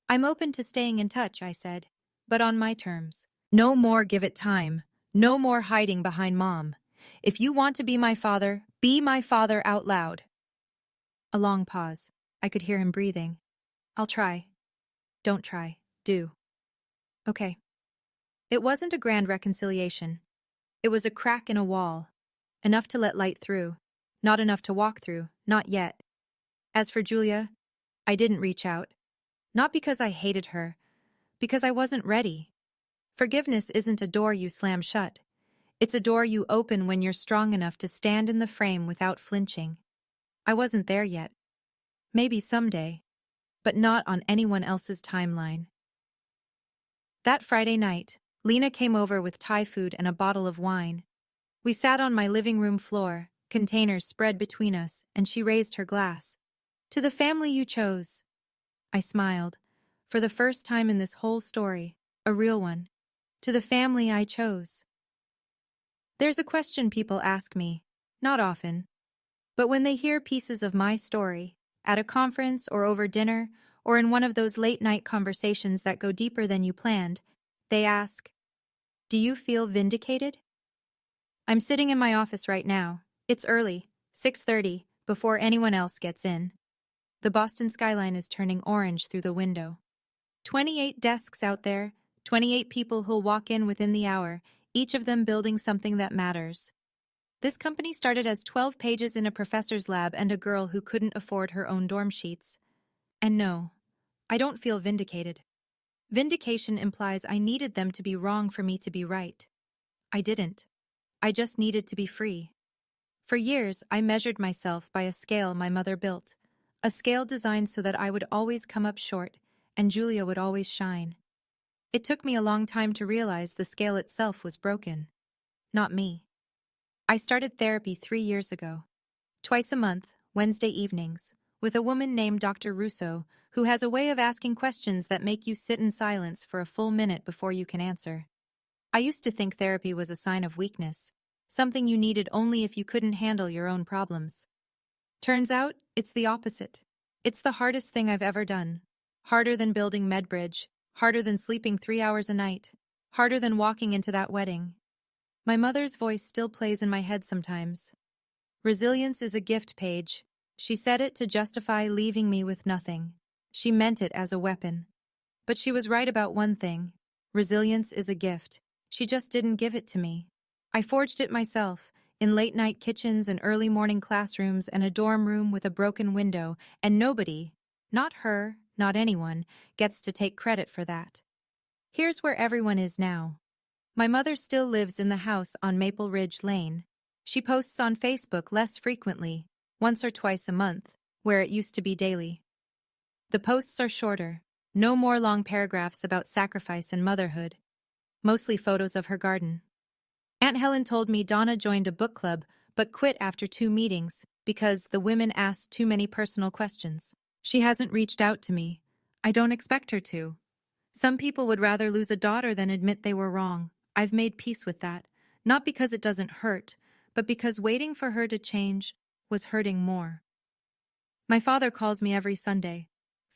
I'm open to staying in touch, I said, but on my terms. No more give it time. No more hiding behind Mom. If you want to be my father out loud. A long pause. I could hear him breathing. I'll try. Don't try. Do. Okay. It wasn't a grand reconciliation. It was a crack in a wall. Enough to let light through. Not enough to walk through. Not yet. As for Julia, I didn't reach out. Not because I hated her. Because I wasn't ready. Forgiveness isn't a door you slam shut. It's a door you open when you're strong enough to stand in the frame without flinching. I wasn't there yet. Maybe someday. But not on anyone else's timeline. That Friday night, Lena came over with Thai food and a bottle of wine. We sat on my living room floor, containers spread between us, and she raised her glass. To the family you chose. I smiled. For the first time in this whole story, a real one. To the family I chose. There's a question people ask me, not often, but when they hear pieces of my story, at a conference or over dinner, or in one of those late-night conversations that go deeper than you planned, they ask, do you feel vindicated? I'm sitting in my office right now. It's early, 6:30, before anyone else gets in. The Boston skyline is turning orange through the window. 28 desks out there, 28 people who'll walk in within the hour, each of them building something that matters. This company started as 12 pages in a professor's lab and a girl who couldn't afford her own dorm sheets. And no, I don't feel vindicated. Vindication implies I needed them to be wrong for me to be right. I didn't. I just needed to be free. For years, I measured myself by a scale my mother built, a scale designed so that I would always come up short and Julia would always shine. It took me a long time to realize the scale itself was broken. Not me. I started therapy 3 years ago. Twice a month, Wednesday evenings, with a woman named Dr. Russo, who has a way of asking questions that make you sit in silence for a full minute before you can answer. I used to think therapy was a sign of weakness, something you needed only if you couldn't handle your own problems. Turns out, it's the opposite. It's the hardest thing I've ever done. Harder than building MedBridge, harder than sleeping 3 hours a night, harder than walking into that wedding. My mother's voice still plays in my head sometimes. Resilience is a gift, Paige. She said it to justify leaving me with nothing. She meant it as a weapon. But she was right about one thing. Resilience is a gift. She just didn't give it to me. I forged it myself, in late-night kitchens and early-morning classrooms and a dorm room with a broken window, and nobody, not her, not anyone, gets to take credit for that. Here's where everyone is now. My mother still lives in the house on Maple Ridge Lane. She posts on Facebook less frequently, once or twice a month, where it used to be daily. The posts are shorter, no more long paragraphs about sacrifice and motherhood, mostly photos of her garden. Aunt Helen told me Donna joined a book club but quit after 2 meetings because the women asked too many personal questions. She hasn't reached out to me. I don't expect her to. Some people would rather lose a daughter than admit they were wrong. I've made peace with that, not because it doesn't hurt, but because waiting for her to change was hurting more. My father calls me every Sunday,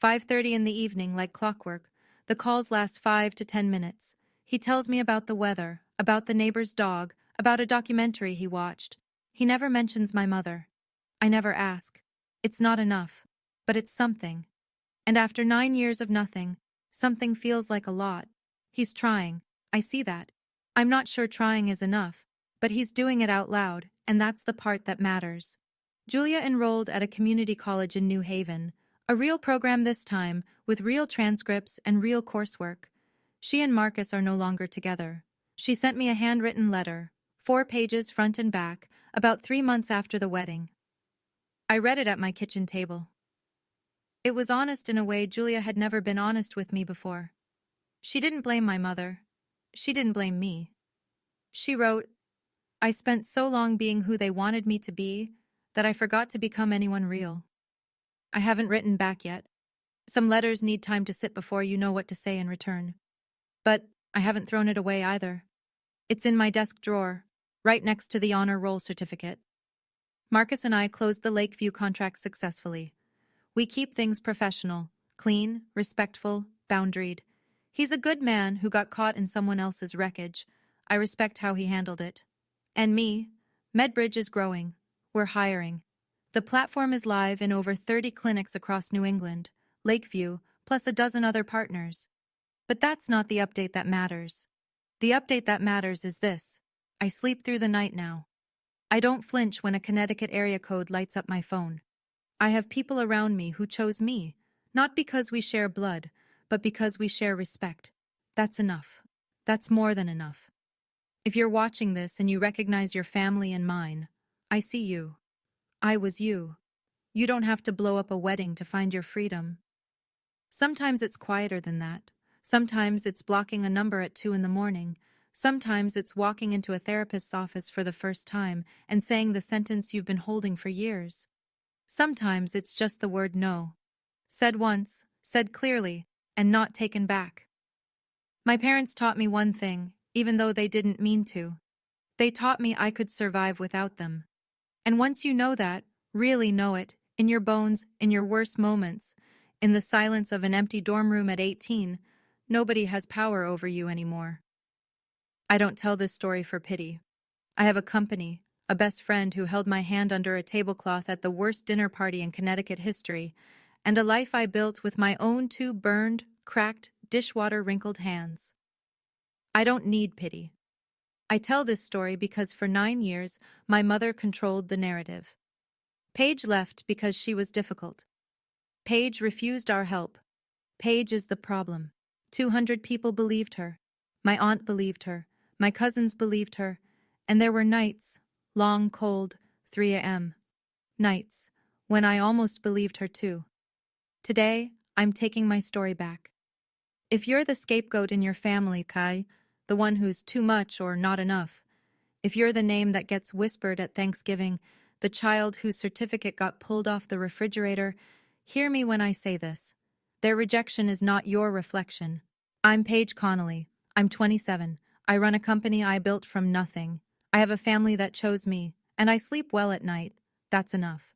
5:30 in the evening like clockwork. The calls last 5 to 10 minutes. He tells me about the weather, about the neighbor's dog, about a documentary he watched. He never mentions my mother. I never ask. It's not enough, but it's something. And after 9 years of nothing, something feels like a lot. He's trying. I see that. I'm not sure trying is enough, but he's doing it out loud, and that's the part that matters. Julia enrolled at a community college in New Haven, a real program this time, with real transcripts and real coursework. She and Marcus are no longer together. She sent me a handwritten letter, 4 pages front and back, about 3 months after the wedding. I read it at my kitchen table. It was honest in a way Julia had never been honest with me before. She didn't blame my mother. She didn't blame me. She wrote, "I spent so long being who they wanted me to be that I forgot to become anyone real." I haven't written back yet. Some letters need time to sit before you know what to say in return. But I haven't thrown it away either. It's in my desk drawer, right next to the honor roll certificate. Marcus and I closed the Lakeview contract successfully. We keep things professional, clean, respectful, boundaried. He's a good man who got caught in someone else's wreckage. I respect how he handled it. And me, MedBridge is growing. We're hiring. The platform is live in over 30 clinics across New England, Lakeview, plus a dozen other partners. But that's not the update that matters. The update that matters is this: I sleep through the night now. I don't flinch when a Connecticut area code lights up my phone. I have people around me who chose me, not because we share blood, but because we share respect. That's enough. That's more than enough. If you're watching this and you recognize your family and mine, I see you. I was you. You don't have to blow up a wedding to find your freedom. Sometimes it's quieter than that. Sometimes it's blocking a number at 2 in the morning. Sometimes it's walking into a therapist's office for the first time and saying the sentence you've been holding for years. Sometimes it's just the word no. Said once, said clearly, and not taken back. My parents taught me one thing, even though they didn't mean to. They taught me I could survive without them. And once you know that, really know it, in your bones, in your worst moments, in the silence of an empty dorm room at 18, nobody has power over you anymore. I don't tell this story for pity. I have a company, a best friend who held my hand under a tablecloth at the worst dinner party in Connecticut history, and a life I built with my own 2 burned, cracked, dishwater-wrinkled hands. I don't need pity. I tell this story because for 9 years, my mother controlled the narrative. Paige left because she was difficult. Paige refused our help. Paige is the problem. 200 people believed her. My aunt believed her. My cousins believed her. And there were nights, long, cold, 3 a.m. nights, when I almost believed her too. Today, I'm taking my story back. If you're the scapegoat in your family, Kai, the one who's too much or not enough, if you're the name that gets whispered at Thanksgiving, the child whose certificate got pulled off the refrigerator, hear me when I say this. Their rejection is not your reflection. I'm Paige Connolly. I'm 27. I run a company I built from nothing. I have a family that chose me, and I sleep well at night. That's enough.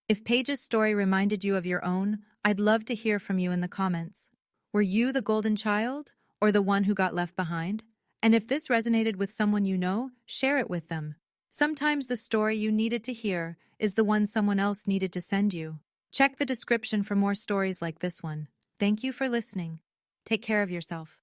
If Paige's story reminded you of your own, I'd love to hear from you in the comments. Were you the golden child, or the one who got left behind? And if this resonated with someone you know, share it with them. Sometimes the story you needed to hear is the one someone else needed to send you. Check the description for more stories like this one. Thank you for listening. Take care of yourself.